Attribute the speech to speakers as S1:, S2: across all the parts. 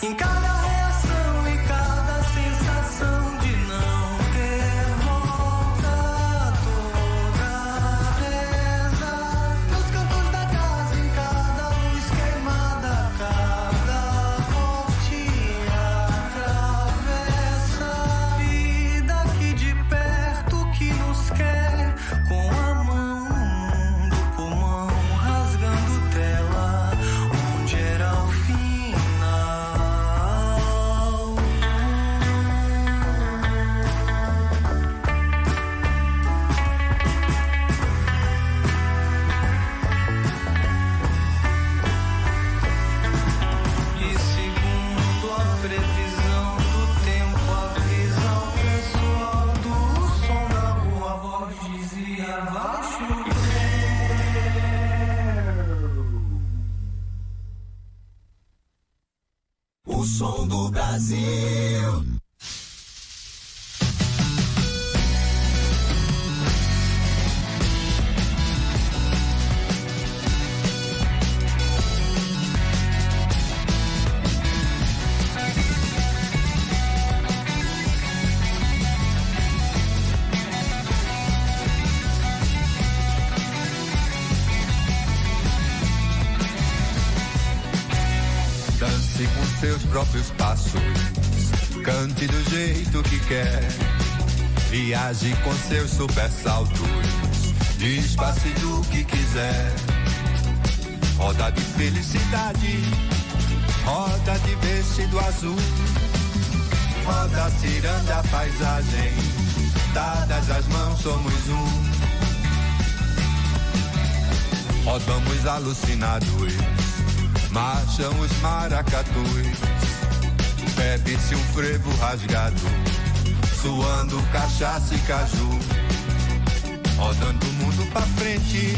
S1: Em cada reação e cada sensação de não ter volta, toda reza. Nos cantos da casa, em cada luz queimada, cada morte atravessa. Vida que de perto que nos quer, com a mão no mundo, pulmão rasgando tela, onde era o
S2: o som do Brasil.
S3: Dance com seus próprios passos, cante do jeito que quer, viaje com seus supersaltos, disfarce do que quiser. Roda de felicidade, roda de vestido azul, roda ciranda a paisagem, dadas as mãos somos um. Rodamos alucinados, marcham os maracatus, bebe-se um frevo rasgado, suando cachaça e caju, rodando o mundo pra frente,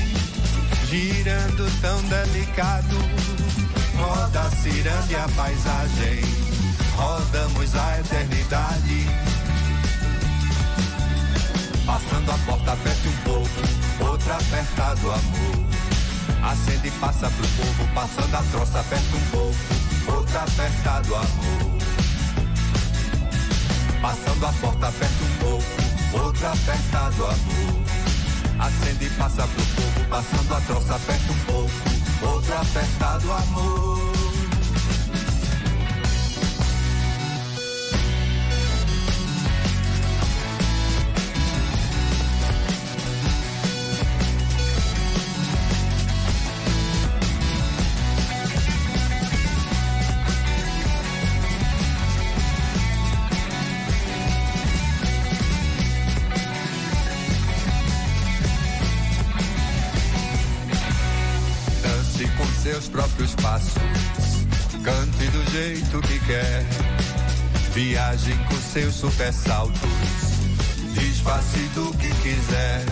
S3: girando tão delicado. Roda a ciranda e a paisagem, rodamos a eternidade. Passando a porta, aperte um pouco, outra aperta do amor. Acende e passa pro povo, passando a troça, aperta um pouco, outra aperta do amor. Passando a porta, aperta um pouco, outra aperta do amor. Acende e passa pro povo, passando a troça, aperta um pouco, outra aperta do amor. Seus próprios passos, cante do jeito que quer, viaje com seus supersaltos, disfarce do que quiser.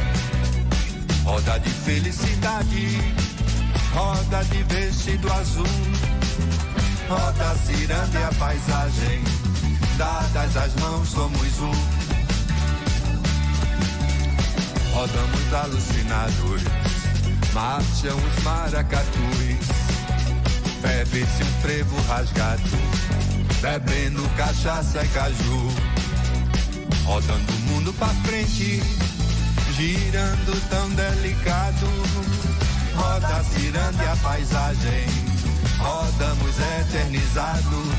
S3: Roda de felicidade, roda de vestido azul, roda a ciranda e a paisagem, dadas as mãos somos um. Rodamos alucinados, marcham os maracatus, bebe-se um frevo rasgado, bebendo cachaça e caju, rodando o mundo pra frente, girando tão delicado. Roda a ciranda e a paisagem, rodamos eternizados.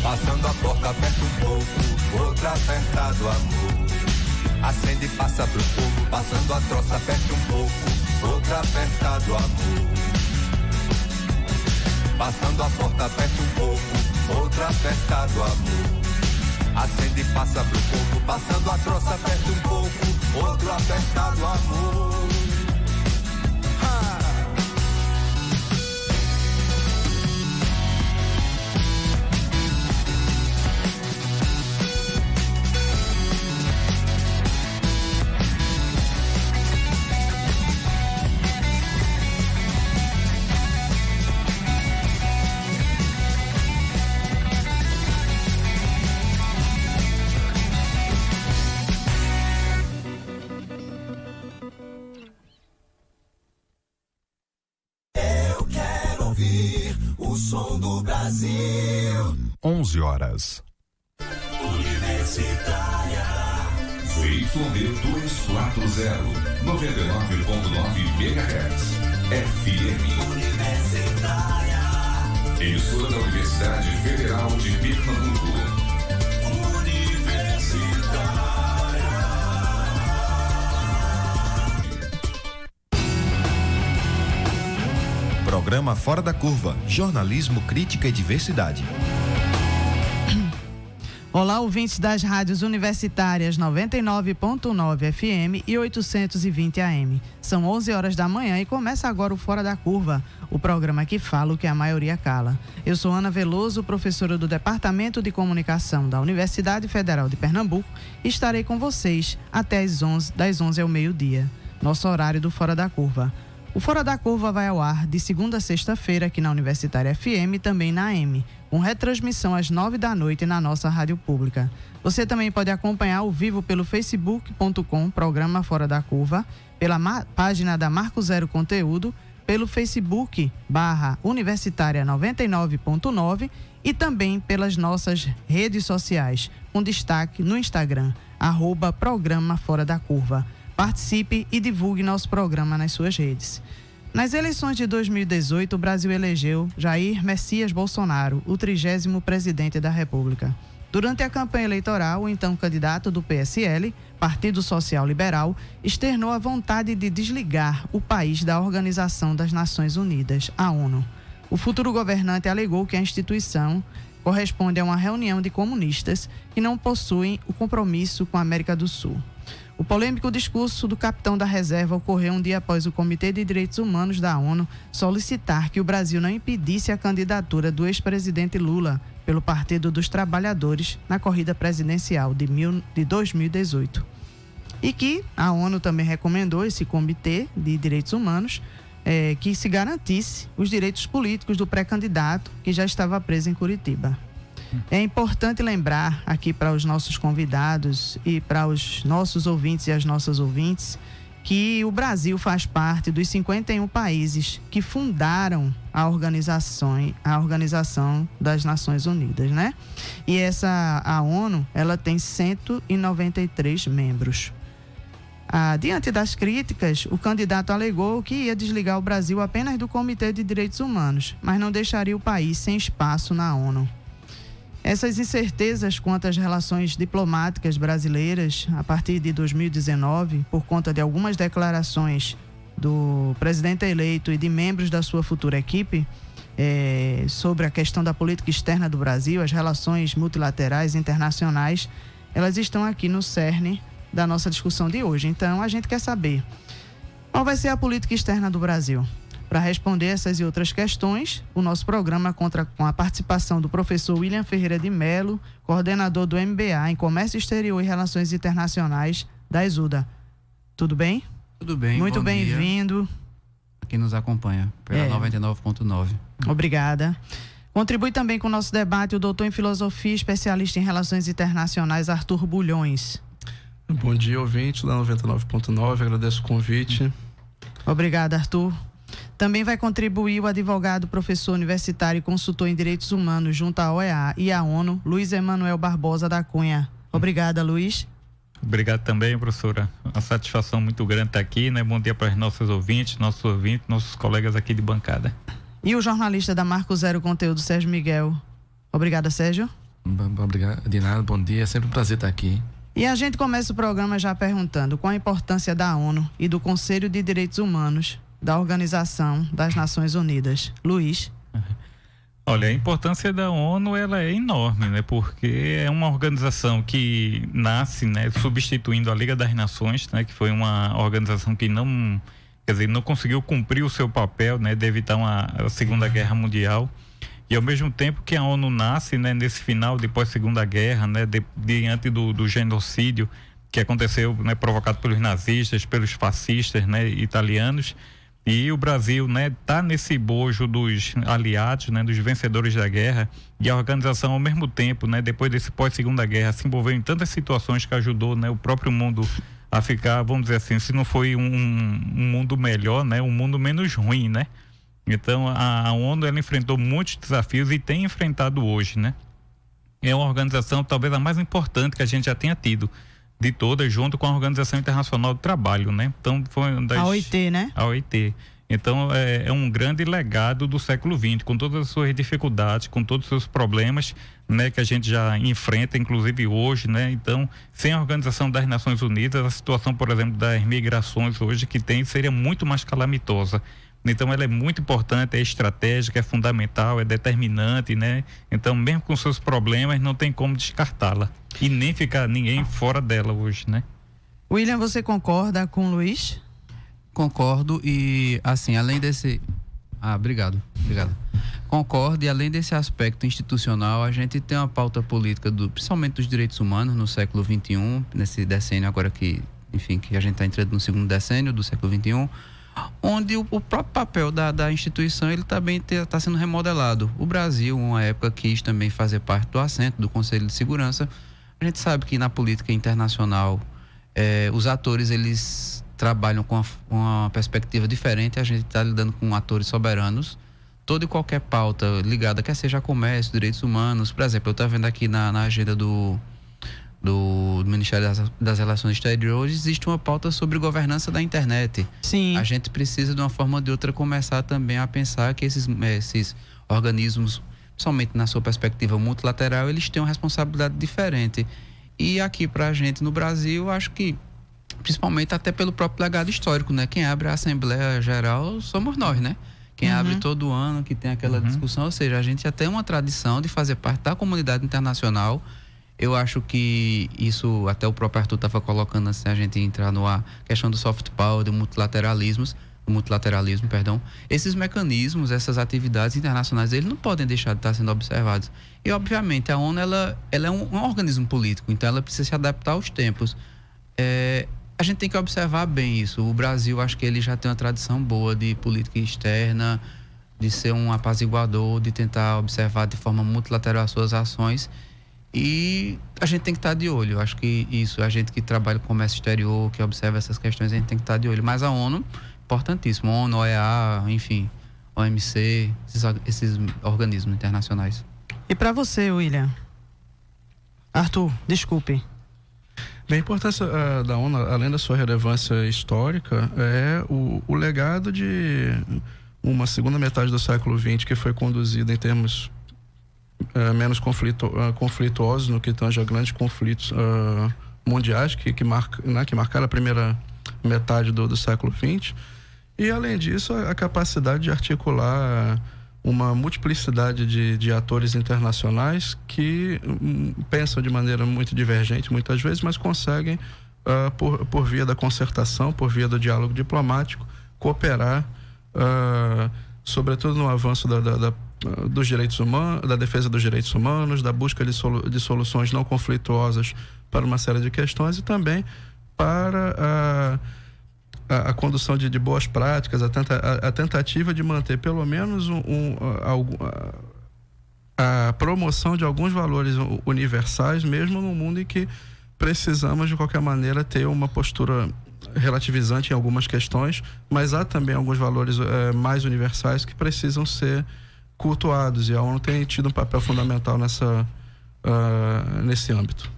S3: Passando a porta, aperta um pouco, outra aperta do amor. Acende e passa pro povo, passando a troça, aperta um pouco, outra aperta do amor. Passando a porta, aperta um pouco, outra aperta do amor. Acende e passa pro povo, passando a troça, aperta um pouco, outro aperta do amor.
S2: som do Brasil.
S3: 11 horas.
S2: Universitária.
S4: ZYD 240, 99.9 MHz. FM.
S2: Universitária.
S4: Emissora da Universidade Federal de Pernambuco.
S2: Universitária.
S5: Programa Fora da Curva, jornalismo, crítica e diversidade.
S6: Olá, ouvintes das rádios universitárias 99.9 FM e 820 AM. São 11 horas da manhã e começa agora o Fora da Curva, o programa que fala o que a maioria cala. Eu sou Ana Veloso, professora do Departamento de Comunicação da Universidade Federal de Pernambuco e estarei com vocês até às 11, das 11 ao meio-dia, nosso horário do Fora da Curva. O Fora da Curva vai ao ar de segunda a sexta-feira aqui na Universitária FM e também na AM, com retransmissão às 9 da noite na nossa rádio pública. Você também pode acompanhar ao vivo pelo facebook.com, programa Fora da Curva, pela página da Marco Zero Conteúdo, pelo Facebook /Universitária 99.9 e também pelas nossas redes sociais, com destaque no Instagram, @Programa Fora da Curva. Participe e divulgue nosso programa nas suas redes. Nas eleições de 2018, o Brasil elegeu Jair Messias Bolsonaro, o 30º presidente da República. Durante a campanha eleitoral, o então candidato do PSL, Partido Social Liberal, externou a vontade de desligar o país da Organização das Nações Unidas, a ONU. O futuro governante alegou que a instituição corresponde a uma reunião de comunistas que não possuem o compromisso com a América do Sul. O polêmico discurso do capitão da reserva ocorreu um dia após o Comitê de Direitos Humanos da ONU solicitar que o Brasil não impedisse a candidatura do ex-presidente Lula pelo Partido dos Trabalhadores na corrida presidencial de 2018. E que a ONU também recomendou, esse Comitê de Direitos Humanos, que se garantisse os direitos políticos do pré-candidato que já estava preso em Curitiba. É importante lembrar aqui para os nossos convidados e para os nossos ouvintes e as nossas ouvintes que o Brasil faz parte dos 51 países que fundaram a Organização das Nações Unidas, né? E a ONU, ela tem 193 membros. Diante das críticas, o candidato alegou que ia desligar o Brasil apenas do Comitê de Direitos Humanos, mas não deixaria o país sem espaço na ONU. Essas incertezas quanto às relações diplomáticas brasileiras, a partir de 2019, por conta de algumas declarações do presidente eleito e de membros da sua futura equipe, sobre a questão da política externa do Brasil, as relações multilaterais internacionais, elas estão aqui no cerne da nossa discussão de hoje. Então, a gente quer saber qual vai ser a política externa do Brasil. Para responder essas e outras questões, o nosso programa conta com a participação do professor William Ferreira de Mello, coordenador do MBA em Comércio Exterior e Relações Internacionais da Exuda. Tudo bem?
S7: Tudo bem.
S6: Muito bem-vindo.
S7: Quem nos acompanha pela 99.9.
S6: Obrigada. Contribui também com o nosso debate o doutor em Filosofia, especialista em Relações Internacionais, Arthur Bulhões.
S8: Bom dia, ouvintes da 99.9, agradeço o convite.
S6: Obrigada, Arthur. Também vai contribuir o advogado, professor universitário e consultor em direitos humanos junto à OEA e à ONU, Luiz Emanuel Barbosa da Cunha. Obrigada, Luiz.
S9: Obrigado também, professora. Uma satisfação muito grande estar aqui, né? Bom dia para os nossos ouvintes, nossos colegas aqui de bancada.
S6: E o jornalista da Marco Zero Conteúdo, Sérgio Miguel. Obrigada, Sérgio.
S8: Obrigado, de nada, bom dia, é sempre um prazer estar aqui.
S6: E a gente começa o programa já perguntando qual a importância da ONU e do Conselho de Direitos Humanos da Organização das Nações Unidas. Luiz.
S9: Olha, a importância da ONU, ela é enorme, né? Porque é uma organização que nasce, né, substituindo a Liga das Nações, né, que foi uma organização que não conseguiu cumprir o seu papel, né, de evitar a Segunda Guerra Mundial. E ao mesmo tempo que a ONU nasce, né, nesse final de pós-Segunda Guerra, né, diante do genocídio que aconteceu, né, provocado pelos nazistas, pelos fascistas, né, italianos. E o Brasil, né, tá nesse bojo dos aliados, né, dos vencedores da guerra, e a organização ao mesmo tempo, né, depois desse pós-Segunda Guerra, se envolveu em tantas situações que ajudou, né, o próprio mundo a ficar, vamos dizer assim, se não foi um mundo melhor, né, um mundo menos ruim, né? Então, a ONU, ela enfrentou muitos desafios e tem enfrentado hoje, né? É uma organização talvez a mais importante que a gente já tenha tido de todas, junto com a Organização Internacional do Trabalho, né? Então, foi uma das...
S6: A OIT, né?
S9: A OIT. Então, é um grande legado do século XX, com todas as suas dificuldades, com todos os seus problemas, né, que a gente já enfrenta, inclusive hoje, né? Então, sem a Organização das Nações Unidas, a situação, por exemplo, das migrações hoje que tem seria muito mais calamitosa. Então, ela é muito importante, é estratégica, é fundamental, é determinante, né? Então, mesmo com seus problemas, não tem como descartá-la. E nem ficar ninguém fora dela hoje, né?
S6: William, você concorda com o Luiz?
S7: Concordo e, assim, além desse... obrigado. Concordo, e além desse aspecto institucional, a gente tem uma pauta política, principalmente dos direitos humanos no século XXI, nesse decênio agora que a gente está entrando no segundo decênio do século XXI, onde o próprio papel da instituição ele também está sendo remodelado. O Brasil, uma época, quis também fazer parte do assento do Conselho de Segurança. A gente sabe que na política internacional os atores eles trabalham com uma perspectiva diferente. A gente está lidando com atores soberanos. Toda e qualquer pauta ligada, quer seja a comércio, direitos humanos. Por exemplo, eu estou vendo aqui na agenda do Ministério das Relações Exteriores, existe uma pauta sobre governança da internet.
S6: Sim.
S7: A gente precisa, de uma forma ou de outra, começar também a pensar que esses organismos, principalmente na sua perspectiva multilateral, eles têm uma responsabilidade diferente. E aqui pra gente no Brasil, acho que principalmente até pelo próprio legado histórico, né? Quem abre a Assembleia Geral somos nós, né? Quem abre todo ano, que tem aquela discussão, ou seja, a gente já tem uma tradição de fazer parte da comunidade internacional. Eu acho que isso, até o próprio Arthur estava colocando assim, a gente entrar na questão do soft power, do multilateralismo, esses mecanismos, essas atividades internacionais, eles não podem deixar de estar sendo observados. E, obviamente, a ONU, ela é um organismo político, então ela precisa se adaptar aos tempos. A gente tem que observar bem isso. O Brasil, acho que ele já tem uma tradição boa de política externa, de ser um apaziguador, de tentar observar de forma multilateral as suas ações. E a gente tem que estar de olho. Eu acho que isso, a gente que trabalha com comércio exterior, que observa essas questões, a gente tem que estar de olho. Mas a ONU, importantíssimo. ONU, OEA, enfim, OMC, esses organismos internacionais.
S6: E para você, William? Arthur, desculpe.
S8: A importância da ONU, além da sua relevância histórica, é o legado de uma segunda metade do século XX que foi conduzida em termos menos conflituosos no que tange a grandes conflitos mundiais que marcaram a primeira metade do século XX. E, além disso, a capacidade de articular uma multiplicidade de atores internacionais que pensam de maneira muito divergente, muitas vezes, mas conseguem, por via da concertação, por via do diálogo diplomático, cooperar, sobretudo no avanço dos direitos humanos, da defesa dos direitos humanos, da busca de soluções não conflituosas para uma série de questões e também para a condução de boas práticas, a tentativa de manter pelo menos a promoção de alguns valores universais, mesmo num mundo em que precisamos de qualquer maneira ter uma postura relativizante em algumas questões, mas há também alguns valores mais universais que precisam ser cultuados, e a ONU tem tido um papel fundamental nesse âmbito.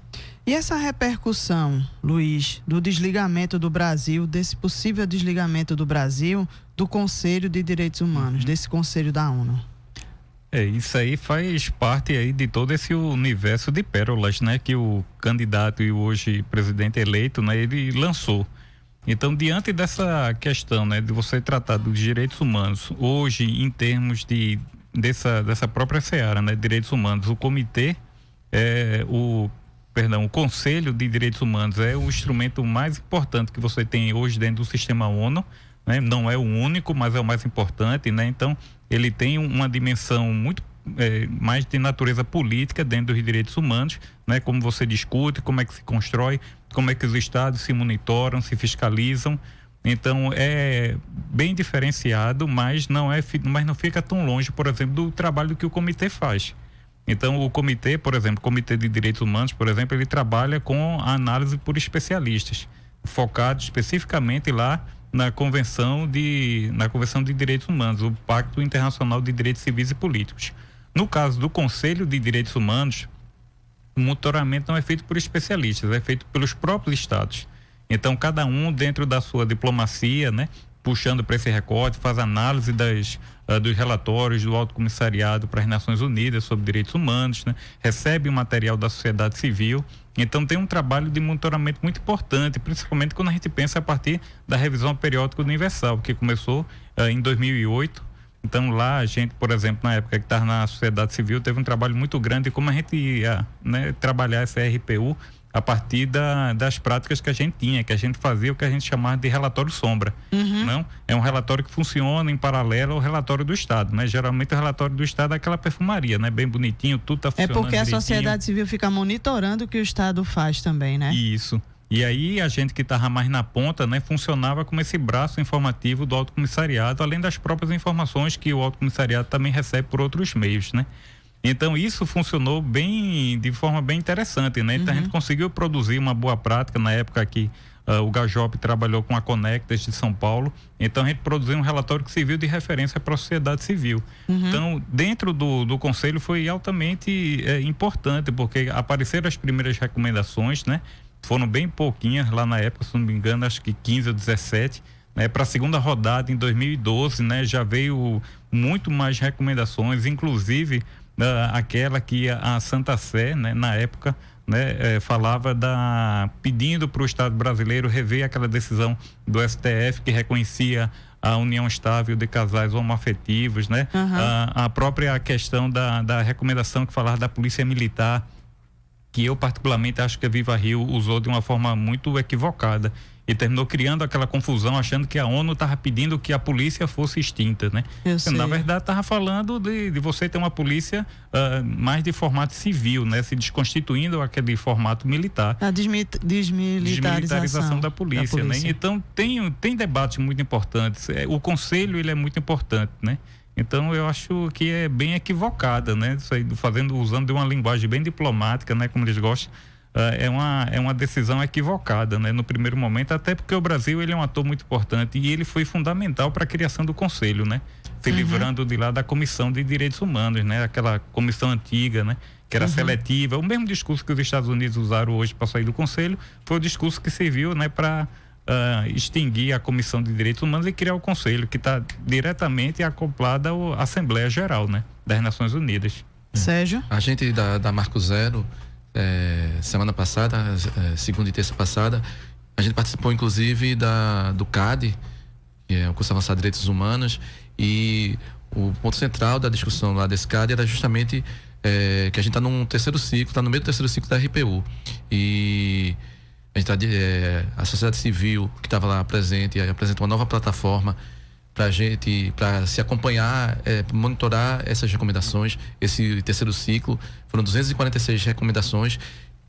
S6: E essa repercussão, Luiz, do desligamento do Brasil, desse possível desligamento do Brasil do Conselho de Direitos Humanos, desse Conselho da ONU?
S9: Isso aí faz parte aí de todo esse universo de pérolas, né, que o candidato e o hoje presidente eleito, né, ele lançou. Então, diante dessa questão, né, de você tratar dos direitos humanos, hoje, em termos dessa própria seara, né, direitos humanos, o comitê, o Conselho de Direitos Humanos é o instrumento mais importante que você tem hoje dentro do sistema ONU, né? Não é o único, mas é o mais importante, né? Então, ele tem uma dimensão muito mais de natureza política dentro dos direitos humanos, né? Como você discute, como é que se constrói, como é que os estados se monitoram, se fiscalizam. Então, é bem diferenciado, mas não fica tão longe, por exemplo, do trabalho que o comitê faz. Então, o comitê, por exemplo, o Comitê de Direitos Humanos, por exemplo, ele trabalha com a análise por especialistas, focado especificamente lá na Convenção de Direitos Humanos, o Pacto Internacional de Direitos Civis e Políticos. No caso do Conselho de Direitos Humanos, o monitoramento não é feito por especialistas, é feito pelos próprios estados. Então, cada um, dentro da sua diplomacia, né, puxando para esse recorte, faz análise dos relatórios do Alto Comissariado para as Nações Unidas sobre Direitos Humanos, né, recebe o material da sociedade civil. Então, tem um trabalho de monitoramento muito importante, principalmente quando a gente pensa a partir da revisão periódica universal, que começou em 2008. Então, lá a gente, por exemplo, na época que estava na sociedade civil, teve um trabalho muito grande de como a gente ia, né, trabalhar essa RPU a partir das práticas que a gente tinha, que a gente fazia o que a gente chamava de relatório sombra. Não? É um relatório que funciona em paralelo ao relatório do Estado, né? Geralmente o relatório do Estado é aquela perfumaria, né? Bem bonitinho, tudo está funcionando
S6: porque a
S9: direitinho.
S6: sociedade civil fica monitorando o que o Estado faz também, né?
S9: Isso. E aí a gente que estava mais na ponta, né, funcionava como esse braço informativo do Alto Comissariado, além das próprias informações que o Alto Comissariado também recebe por outros meios, né? Então isso funcionou de forma bem interessante, né? Então a gente conseguiu produzir uma boa prática na época que o Gajop trabalhou com a Conectas de São Paulo. Então a gente produziu um relatório que serviu de referência para a sociedade civil. Então, dentro do Conselho foi altamente importante, porque apareceram as primeiras recomendações, né? Foram bem pouquinhas lá na época, se não me engano, acho que 15 ou 17. Né, para a segunda rodada em 2012, né, já veio muito mais recomendações, inclusive aquela que a Santa Sé, né, na época, né, falava pedindo para o Estado brasileiro rever aquela decisão do STF que reconhecia a união estável de casais homoafetivos, né? A própria questão da recomendação que falava da polícia militar, que eu particularmente acho que a Viva Rio usou de uma forma muito equivocada e terminou criando aquela confusão, achando que a ONU estava pedindo que a polícia fosse extinta, né? Na verdade estava falando de você ter uma polícia mais de formato civil, né? Se desconstituindo aquele formato militar.
S6: A desmilitarização
S9: da polícia, né? Então tem debates muito importantes. O Conselho, ele é muito importante, né? Então eu acho que é bem equivocada, né? Isso aí, usando de uma linguagem bem diplomática, né? Como eles gostam, é uma decisão equivocada, né? No primeiro momento, até porque o Brasil, ele é um ator muito importante e ele foi fundamental para a criação do Conselho, né? Se livrando de lá da Comissão de Direitos Humanos, né? Aquela comissão antiga, né? Que era seletiva. O mesmo discurso que os Estados Unidos usaram hoje para sair do Conselho foi o discurso que serviu, né? Para extinguir a Comissão de Direitos Humanos e criar o Conselho, que está diretamente acoplada à Assembleia Geral, né, das Nações Unidas.
S6: Sérgio?
S10: A gente da Marco Zero, semana passada, segunda e terça passada, a gente participou inclusive do CAD, que é o Curso Avançado de Direitos Humanos, e o ponto central da discussão lá desse CAD era justamente que a gente está no meio do terceiro ciclo da RPU. E a sociedade civil que estava lá presente apresentou uma nova plataforma para se acompanhar, monitorar essas recomendações. Esse terceiro ciclo foram 246 recomendações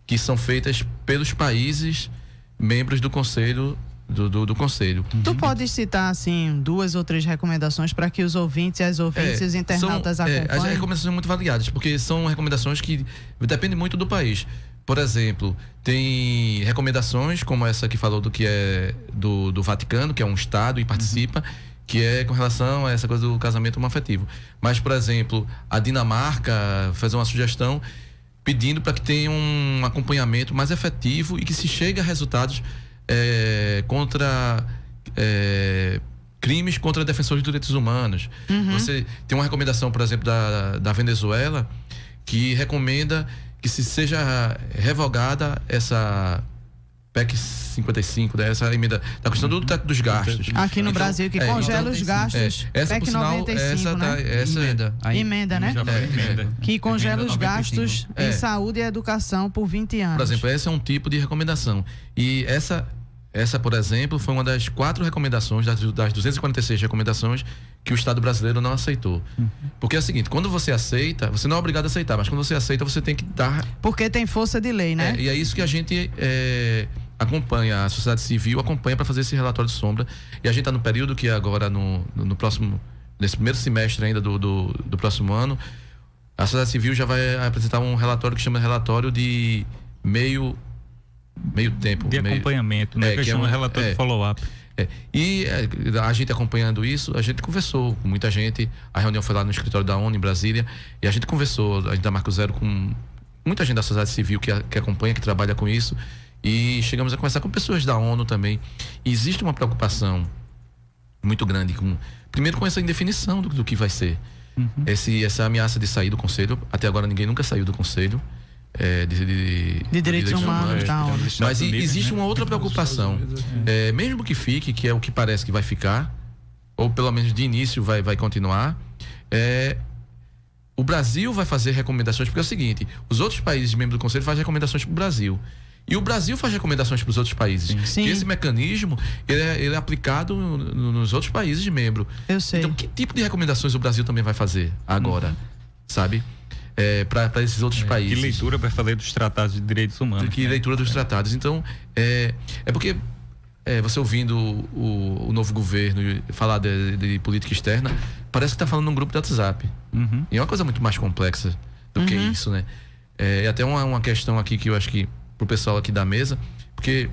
S10: que são feitas pelos países membros do Conselho do Conselho.
S6: Tu pode citar assim 2 ou 3 recomendações para que os ouvintes e as ouvintes e os internautas acompanhem?
S10: As recomendações são muito variadas, porque são recomendações que dependem muito do país. Por exemplo, tem recomendações como essa que falou do que é do Vaticano, que é um Estado e participa, que é com relação a essa coisa do casamento homoafetivo. Mas, por exemplo, a Dinamarca faz uma sugestão pedindo para que tenha um acompanhamento mais efetivo e que se chegue a resultados contra crimes contra defensores de direitos humanos. Você tem uma recomendação, por exemplo, da Venezuela, que recomenda que se seja revogada essa PEC 55, né? Essa emenda da questão do teto dos gastos.
S6: Aqui no Brasil, que congela os gastos.
S10: Essa,
S6: PEC
S10: por sinal,
S6: 95, né? Emenda, né? Que congela os gastos em saúde e educação por 20 anos.
S10: Por exemplo, esse é um tipo de recomendação. E essa, por exemplo, foi uma das 4 recomendações, das 246 recomendações, que o Estado brasileiro não aceitou. Porque é o seguinte, quando você aceita, você não é obrigado a aceitar, mas quando você aceita, você tem que dar... Porque tem força de lei, né? E é isso que a gente acompanha, a sociedade civil acompanha para fazer esse relatório de sombra. E a gente está no período que agora, no próximo, nesse primeiro semestre ainda do próximo ano, a sociedade civil já vai apresentar um relatório que chama relatório de meio tempo.
S9: De acompanhamento, né? Que chama relatório de follow-up.
S10: A gente acompanhando isso, a gente conversou com muita gente. A reunião foi lá no escritório da ONU em Brasília e a gente conversou, a gente da Marco Zero, com muita gente da sociedade civil que acompanha, que trabalha com isso, e chegamos a conversar com pessoas da ONU também. E existe uma preocupação muito grande primeiro com essa indefinição do que vai ser. Essa ameaça de sair do Conselho. Até agora ninguém nunca saiu do Conselho
S6: de Direitos Humanos da ONU.
S10: Mas existe uma outra preocupação, mesmo que fique, que é o que parece que vai ficar, ou pelo menos de início vai continuar, o Brasil vai fazer recomendações, porque é o seguinte: os outros países membros do Conselho fazem recomendações para o Brasil e o Brasil faz recomendações para os outros países.
S6: Sim.
S10: E esse mecanismo ele é aplicado nos outros países membros.
S6: Eu sei.
S10: Então, que tipo de recomendações o Brasil também vai fazer agora, sabe? Para esses outros países.
S9: Que leitura vai fazer dos tratados de direitos humanos?
S10: Que leitura dos tratados. Então, é porque você ouvindo o novo governo falar de política externa, parece que está falando num grupo de WhatsApp. E é uma coisa muito mais complexa do que isso, né? É até uma questão aqui que eu acho que pro pessoal aqui da mesa, porque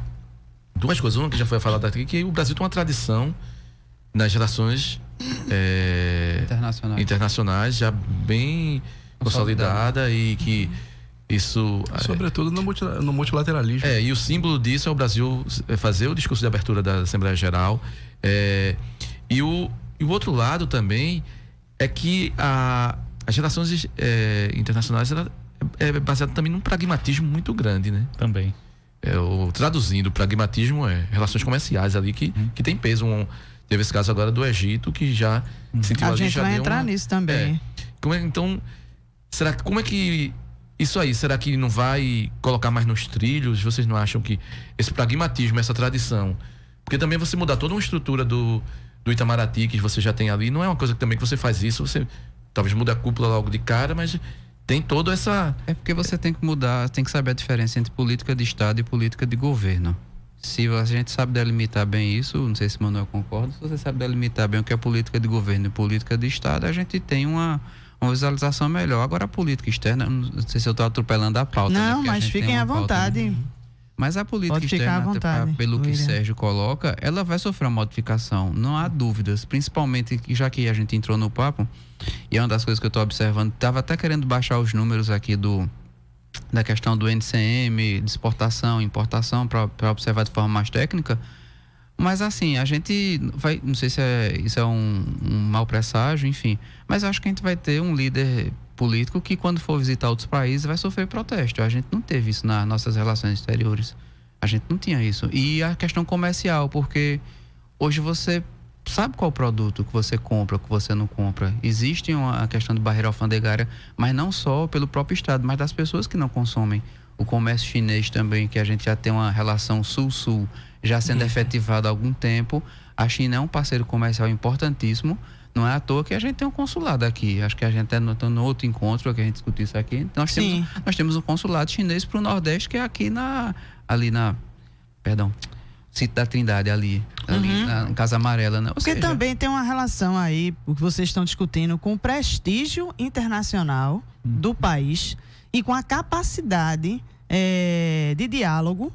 S10: duas coisas. Uma que já foi falada aqui, que o Brasil tem uma tradição nas relações internacionais já bem consolidada, e que isso...
S8: Sobretudo no multilateralismo.
S10: E o símbolo disso é o Brasil fazer o discurso de abertura da Assembleia Geral. E o outro lado também é que as relações internacionais é baseado também num pragmatismo muito grande, né?
S9: Também.
S10: Traduzindo, pragmatismo relações comerciais ali que tem peso. Teve esse caso agora do Egito, que já sentiu
S6: a gente vai entrar nisso também.
S10: Então, como é que isso aí, será que não vai colocar mais nos trilhos? Vocês não acham que esse pragmatismo, essa tradição, porque também você mudar toda uma estrutura do Itamaraty que você já tem ali, não é uma coisa que também que você faz isso, você talvez muda a cúpula logo de cara, mas tem toda essa...
S7: É porque você tem que mudar, tem que saber a diferença entre política de Estado e política de governo. Se a gente sabe delimitar bem isso, não sei se o Manuel concorda, se você sabe delimitar bem o que é política de governo e política de Estado, a gente tem uma visualização melhor. Agora, a política externa, não sei se eu estou atropelando a pauta.
S6: Não, mas fiquem à vontade.
S7: Mas a política externa, pelo que Sérgio coloca, ela vai sofrer uma modificação, não há dúvidas. Principalmente, já que a gente entrou no papo, e é uma das coisas que eu estou observando, estava até querendo baixar os números aqui da questão do NCM, de exportação, importação, para observar de forma mais técnica. Mas assim, a gente vai, não sei se isso é um mau presságio, enfim, mas acho que a gente vai ter um líder político que, quando for visitar outros países, vai sofrer protesto. A gente não teve isso nas nossas relações exteriores. A gente não tinha isso. E a questão comercial, porque hoje você sabe qual produto que você compra, que você não compra. Existe uma questão de barreira alfandegária, mas não só pelo próprio Estado, mas das pessoas que não consomem. O comércio chinês também, que a gente já tem uma relação sul-sul já sendo efetivada há algum tempo. A China é um parceiro comercial importantíssimo. Não é à toa que a gente tem um consulado aqui. Acho que a gente está no outro encontro que a gente discutiu isso aqui. Nós temos um consulado chinês para o Nordeste, que é aqui Sítio da Trindade, ali na Casa Amarela, né?
S6: Porque também tem uma relação aí, o que vocês estão discutindo, com o prestígio internacional do país e com a capacidade de diálogo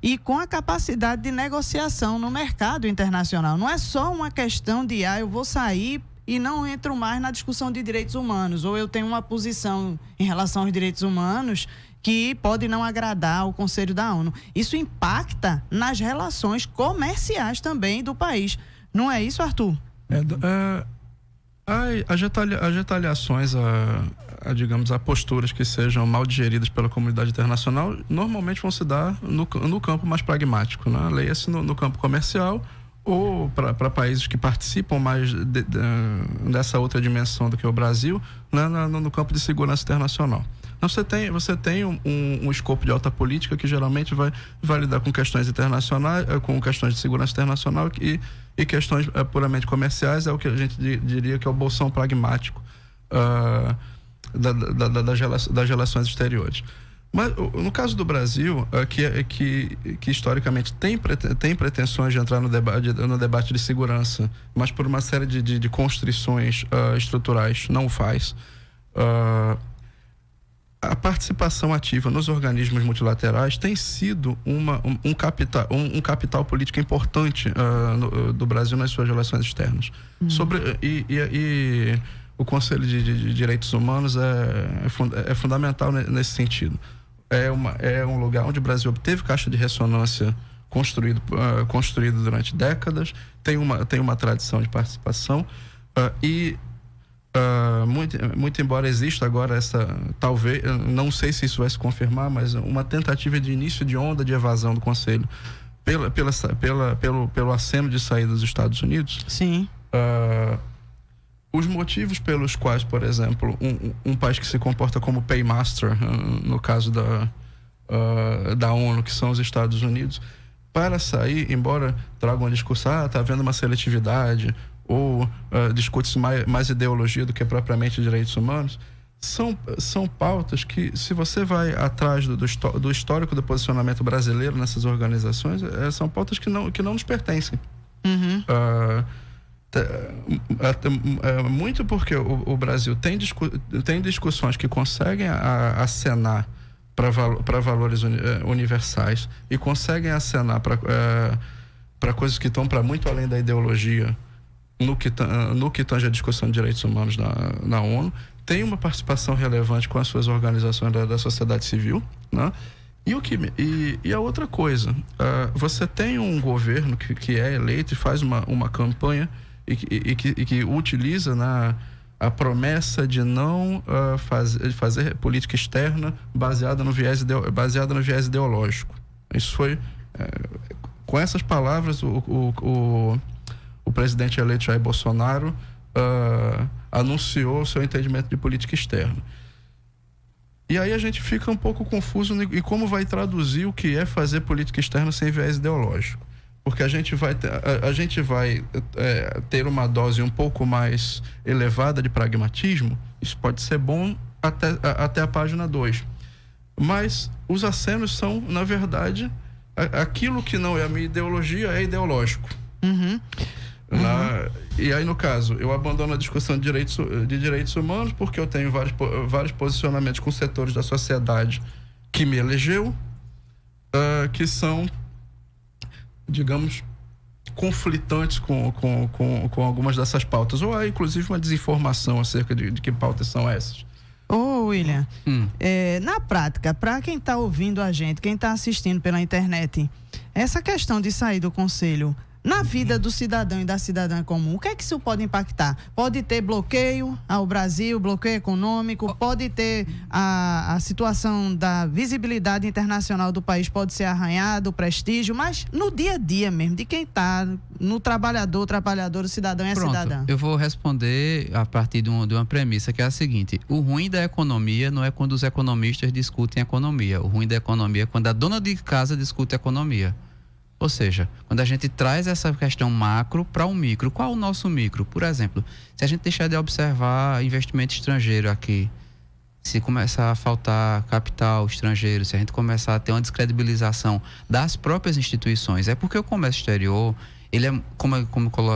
S6: e com a capacidade de negociação no mercado internacional. Não é só uma questão de eu vou sair e não entro mais na discussão de direitos humanos, ou eu tenho uma posição em relação aos direitos humanos que pode não agradar ao Conselho da ONU. Isso impacta nas relações comerciais também do país. Não é isso, Arthur?
S8: As retaliações digamos, a posturas que sejam mal digeridas pela comunidade internacional normalmente vão se dar no campo mais pragmático, né? Leia-se no campo comercial, ou para países que participam mais dessa outra dimensão do que o Brasil, né? No campo de segurança internacional. Então, você tem um escopo de alta política que geralmente vai lidar com questões internacionais, com questões de segurança internacional e questões puramente comerciais. É o que a gente diria que é o bolsão pragmático das relações exteriores. Mas no caso do Brasil, que historicamente tem pretensões de entrar no debate de segurança, mas por uma série de constrições estruturais não o faz. participação ativa nos organismos multilaterais tem sido um capital político importante do Brasil nas suas relações externas. E o Conselho de Direitos Humanos é fundamental nesse sentido. É um lugar onde o Brasil obteve caixa de ressonância construído durante décadas, tem uma tradição de participação muito embora exista agora talvez, não sei se isso vai se confirmar, mas uma tentativa de início de onda de evasão do Conselho pelo aceno de saída dos Estados Unidos.
S6: Sim.
S8: Os motivos pelos quais, por exemplo, um país que se comporta como paymaster, no caso da ONU, que são os Estados Unidos, para sair, embora traga uma discussão, está havendo uma seletividade, ou discute-se mais ideologia do que propriamente direitos humanos, são pautas que, se você vai atrás do histórico do posicionamento brasileiro nessas organizações, são pautas que não nos pertencem.
S6: Uhum.
S8: Muito porque o Brasil tem discussões que conseguem acenar para valores universais e conseguem acenar para coisas que estão para muito além da ideologia no que tange a discussão de direitos humanos na ONU. Tem uma participação relevante com as suas organizações da sociedade civil, né? E a outra coisa, você tem um governo que é eleito e faz uma campanha e que utiliza a promessa de não fazer política externa baseada no viés ideológico. Isso foi, com essas palavras, o presidente eleito Jair Bolsonaro anunciou o seu entendimento de política externa. E aí a gente fica um pouco confuso em como vai traduzir o que é fazer política externa sem viés ideológico. Porque a gente vai ter uma dose um pouco mais elevada de pragmatismo. Isso pode ser bom até a página 2. Mas os acenos são, na verdade, aquilo que não é a minha ideologia é ideológico.
S6: Uhum.
S8: E aí, no caso, eu abandono a discussão de direitos humanos porque eu tenho vários posicionamentos com setores da sociedade que me elegeu, que são, digamos, conflitantes com algumas dessas pautas. Ou há, inclusive, uma desinformação acerca de que pautas são essas.
S6: Ô, William, na prática, para quem está ouvindo a gente, quem está assistindo pela internet, essa questão de sair do Conselho, na vida do cidadão e da cidadã comum, o que é que isso pode impactar? Pode ter bloqueio ao Brasil, bloqueio econômico, pode ter a situação da visibilidade internacional do país, pode ser arranhado, o prestígio, mas no dia a dia mesmo, de quem está, no trabalhador, o cidadão e a cidadã.
S7: Eu vou responder a partir de uma premissa que é a seguinte: o ruim da economia não é quando os economistas discutem economia, o ruim da economia é quando a dona de casa discute economia. Ou seja, quando a gente traz essa questão macro para o micro, qual é o nosso micro? Por exemplo, se a gente deixar de observar investimento estrangeiro aqui, se começar a faltar capital estrangeiro, se a gente começar a ter uma descredibilização das próprias instituições, é porque o comércio exterior, ele é, como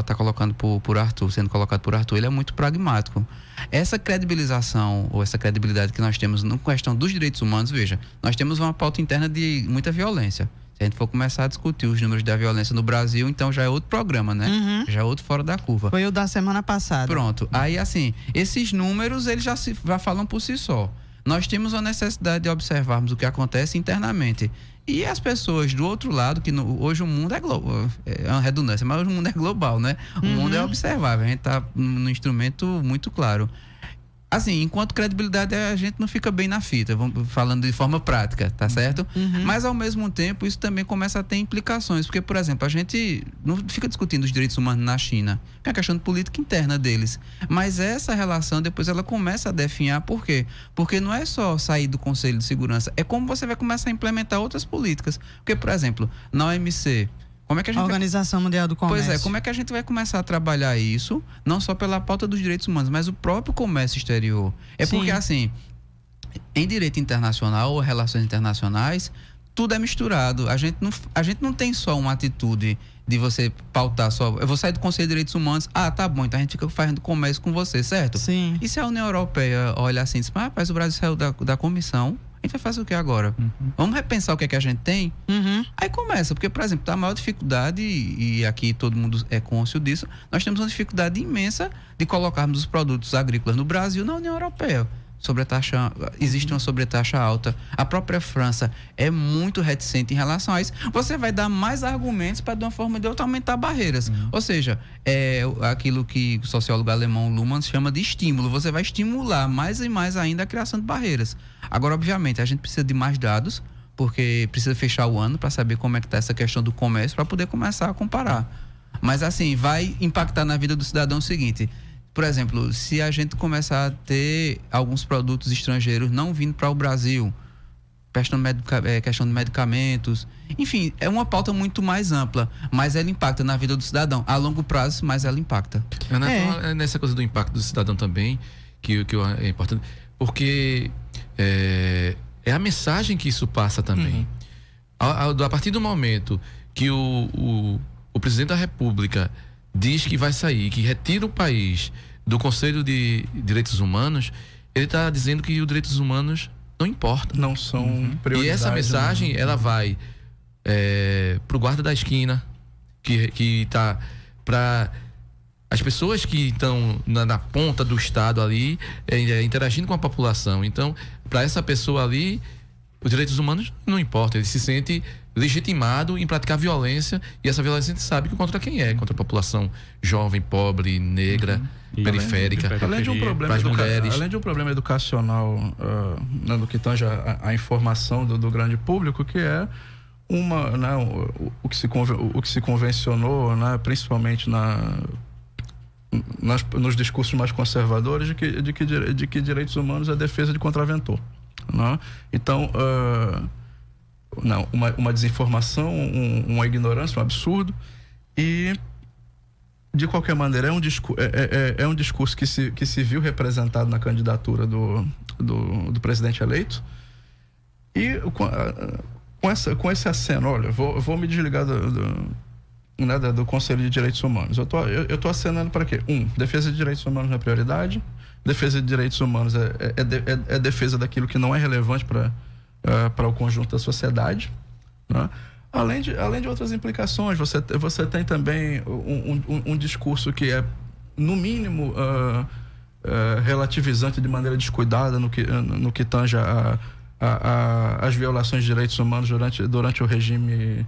S7: está colocando por Arthur, sendo colocado por Arthur, ele é muito pragmático. Essa credibilização, ou essa credibilidade que nós temos na questão dos direitos humanos, veja, nós temos uma pauta interna de muita violência. Se a gente for começar a discutir os números da violência no Brasil, então já é outro programa, né?
S6: Uhum.
S7: Já é outro fora da curva.
S6: Foi o da semana passada.
S7: Pronto. Aí, assim, esses números, eles já falam por si só. Nós temos a necessidade de observarmos o que acontece internamente. E as pessoas do outro lado, que hoje o mundo é global, é uma redundância, mas hoje o mundo é global, né? O mundo é observável, a gente está num instrumento muito claro. Assim, enquanto credibilidade, a gente não fica bem na fita, falando de forma prática, tá certo?
S6: Uhum.
S7: Mas, ao mesmo tempo, isso também começa a ter implicações, porque, por exemplo, a gente não fica discutindo os direitos humanos na China, que é a questão de política interna deles. Mas essa relação, depois, ela começa a definhar. Por quê? Porque não é só sair do Conselho de Segurança, é como você vai começar a implementar outras políticas. Porque, por exemplo, na OMC... Como é que a gente
S6: Organização Mundial do Comércio.
S7: Pois é, como é que a gente vai começar a trabalhar isso, não só pela pauta dos direitos humanos, mas o próprio comércio exterior?
S6: Sim.
S7: Porque, assim, em direito internacional ou relações internacionais, tudo é misturado. A gente não tem só uma atitude de você pautar só... Eu vou sair do Conselho de Direitos Humanos, tá bom, então a gente fica fazendo comércio com você, certo?
S6: Sim.
S7: E se a União Europeia olha assim e diz, rapaz, o Brasil saiu da comissão, a gente vai fazer o que agora? Vamos repensar o que é que a gente tem? Aí começa, porque, por exemplo, a maior dificuldade, e aqui todo mundo é cônscio disso, nós temos uma dificuldade imensa de colocarmos os produtos agrícolas no Brasil na União Europeia. Existe uma sobretaxa alta. A própria França é muito reticente em relação a isso. Você vai dar mais argumentos para, de uma forma de outra, aumentar barreiras. Ou seja, é aquilo que o sociólogo alemão Luhmann chama de estímulo. Você vai estimular mais e mais ainda a criação de barreiras. Agora, obviamente, a gente precisa de mais dados, porque precisa fechar o ano para saber como é que está essa questão do comércio, para poder começar a comparar. Mas, assim, vai impactar na vida do cidadão o seguinte... Por exemplo, se a gente começar a ter alguns produtos estrangeiros não vindo para o Brasil, questão de medicamentos, enfim, é uma pauta muito mais ampla, mas ela impacta na vida do cidadão. A longo prazo, mas ela impacta.
S10: Nessa coisa do impacto do cidadão também, que é importante, porque é a mensagem que isso passa também. A partir do momento que o presidente da República diz que vai sair, que retira o país do Conselho de Direitos Humanos, ele está dizendo que os direitos humanos não importam.
S8: Não são prioridade.
S10: E essa mensagem, ela vai para o guarda da esquina, que está para as pessoas que estão na ponta do Estado ali, interagindo com a população. Então, para essa pessoa ali, os direitos humanos não importam. Ele se sente legitimado em praticar violência, e essa violência a gente sabe que contra quem é, contra a população jovem, pobre, negra, periférica,
S8: além de um problema
S10: mulheres.
S8: Além de um problema educacional no que tange a informação do grande público, que é o que se convencionou, né, principalmente nos discursos mais conservadores, de que direitos humanos é defesa de contraventor, né? Então, uma desinformação, uma ignorância, um absurdo. E, de qualquer maneira, é um discurso que se viu representado na candidatura do presidente eleito. E com esse aceno, olha, vou me desligar do Conselho de Direitos Humanos. Eu tô acenando para quê? Defesa de direitos humanos não é prioridade. Defesa de direitos humanos é defesa daquilo que não é relevante para o conjunto da sociedade, né? Além de outras implicações, você tem também um discurso que é, no mínimo, relativizante de maneira descuidada no que tange as violações de direitos humanos durante o regime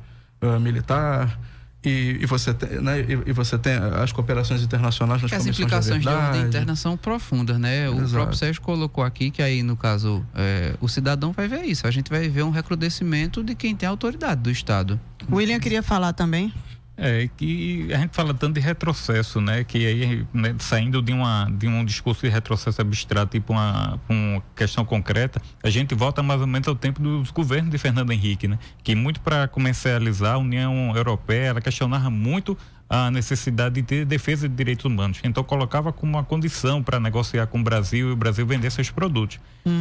S8: militar. E você tem as cooperações internacionais nas comissões de verdade.
S7: As implicações de ordem interna são profundas, né? O próprio Sérgio colocou aqui que aí, no caso, o cidadão vai ver isso. A gente vai ver um recrudescimento de quem tem autoridade do Estado.
S6: O William queria falar também.
S9: Que a gente fala tanto de retrocesso, né? Que aí, né, saindo de um discurso de retrocesso abstrato, tipo uma questão concreta, a gente volta mais ou menos ao tempo dos governos de Fernando Henrique, né? Que muito para comercializar a União Europeia, ela questionava muito a necessidade de ter defesa de direitos humanos. Então colocava como uma condição para negociar com o Brasil e o Brasil vender seus produtos.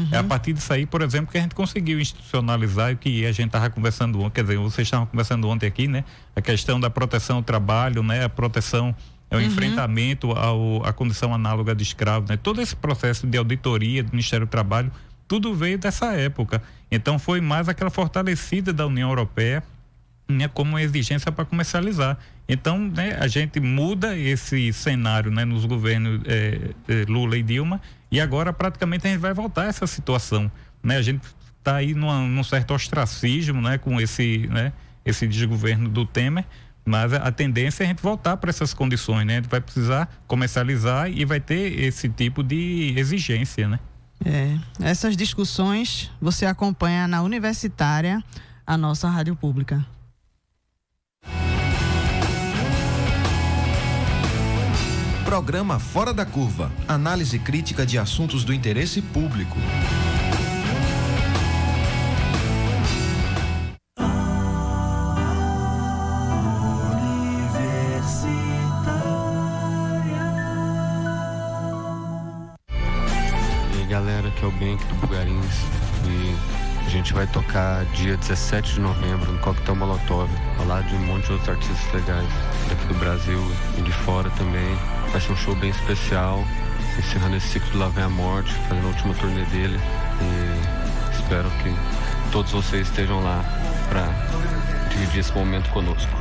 S9: É a partir disso aí, por exemplo, que a gente conseguiu institucionalizar o que a gente estava conversando ontem, quer dizer, vocês estavam conversando ontem aqui, né? A questão da proteção ao trabalho, né? A proteção, o enfrentamento à condição análoga de escravo, né? Todo esse processo de auditoria do Ministério do Trabalho, tudo veio dessa época. Então foi mais aquela fortalecida da União Europeia, né, como uma exigência para comercializar. Então, né, a gente muda esse cenário, né, nos governos Lula e Dilma, e agora praticamente a gente vai voltar a essa situação, né? A gente está aí num certo ostracismo, né, com esse desgoverno do Temer, mas a tendência é a gente voltar para essas condições, né? A gente vai precisar comercializar e vai ter esse tipo de exigência, né?
S6: Essas discussões você acompanha na Universitária, a nossa rádio pública.
S5: Programa Fora da Curva. Análise crítica de assuntos do interesse público.
S11: E aí, galera, aqui é o Benk do Bugarins e a gente vai tocar dia 17 de novembro no Coquetel Molotov, falar de um monte de outros artistas legais daqui do Brasil e de fora também. Vai ser um show bem especial, encerrando esse ciclo do Lá Vem a Morte, fazendo a última turnê dele. E espero que todos vocês estejam lá para dividir esse momento conosco.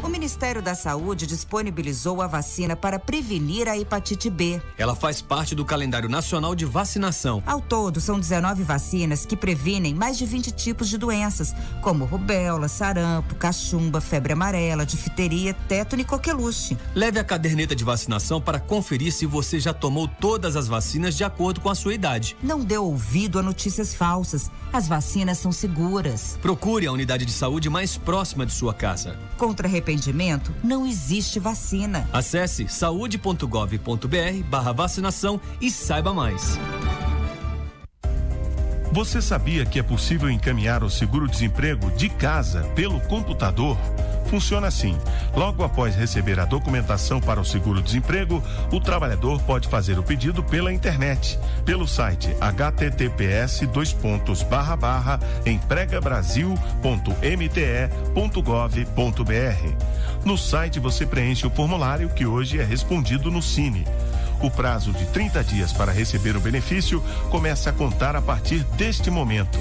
S12: O Ministério da Saúde disponibilizou a vacina para prevenir a hepatite B.
S13: Ela faz parte do calendário nacional de vacinação.
S12: Ao todo, são 19 vacinas que previnem mais de 20 tipos de doenças, como rubéola, sarampo, cachumba, febre amarela, difteria, tétano e coqueluche.
S13: Leve a caderneta de vacinação para conferir se você já tomou todas as vacinas de acordo com a sua idade.
S12: Não dê ouvido a notícias falsas. As vacinas são seguras.
S13: Procure a unidade de saúde mais próxima de sua casa.
S12: Contra arrependimento, não existe vacina.
S13: Acesse saude.gov.br/vacinação e saiba mais.
S14: Você sabia que é possível encaminhar o seguro-desemprego de casa pelo computador? Funciona assim: logo após receber a documentação para o seguro-desemprego, o trabalhador pode fazer o pedido pela internet, pelo site https://empregabrasil.mte.gov.br. No site você preenche o formulário que hoje é respondido no Cine. O prazo de 30 dias para receber o benefício começa a contar a partir deste momento.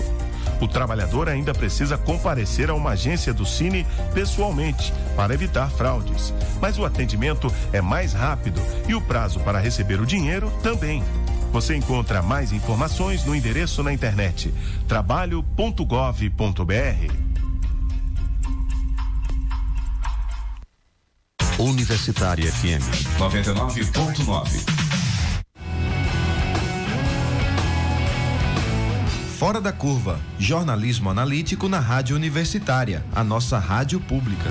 S14: O trabalhador ainda precisa comparecer a uma agência do Cine pessoalmente para evitar fraudes. Mas o atendimento é mais rápido e o prazo para receber o dinheiro também. Você encontra mais informações no endereço na internet trabalho.gov.br.
S15: Universitária FM
S4: 99.9.
S5: Fora da Curva, jornalismo analítico na Rádio Universitária, a nossa rádio pública.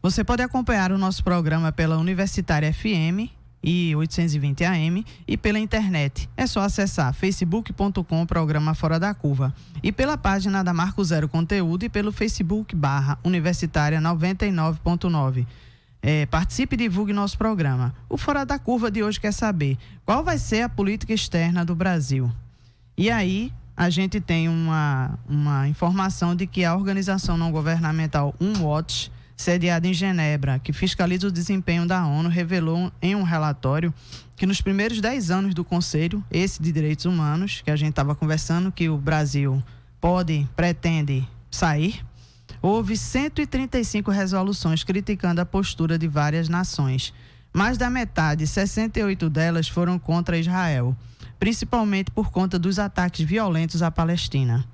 S6: Você pode acompanhar o nosso programa pela Universitária FM e 820 AM e pela internet. É só acessar facebook.com Programa Fora da Curva e pela página da Marco Zero Conteúdo e pelo Facebook/Universitária 99.9. Participe e divulgue nosso programa. O Fora da Curva de hoje quer saber qual vai ser a política externa do Brasil. E aí a gente tem uma informação de que a organização não governamental UNWatch, sediada em Genebra, que fiscaliza o desempenho da ONU, revelou em um relatório que nos primeiros 10 anos do Conselho, esse de Direitos Humanos, que a gente estava conversando, que o Brasil pretende sair, houve 135 resoluções criticando a postura de várias nações. Mais da metade, 68 delas, foram contra Israel, principalmente por conta dos ataques violentos à Palestina.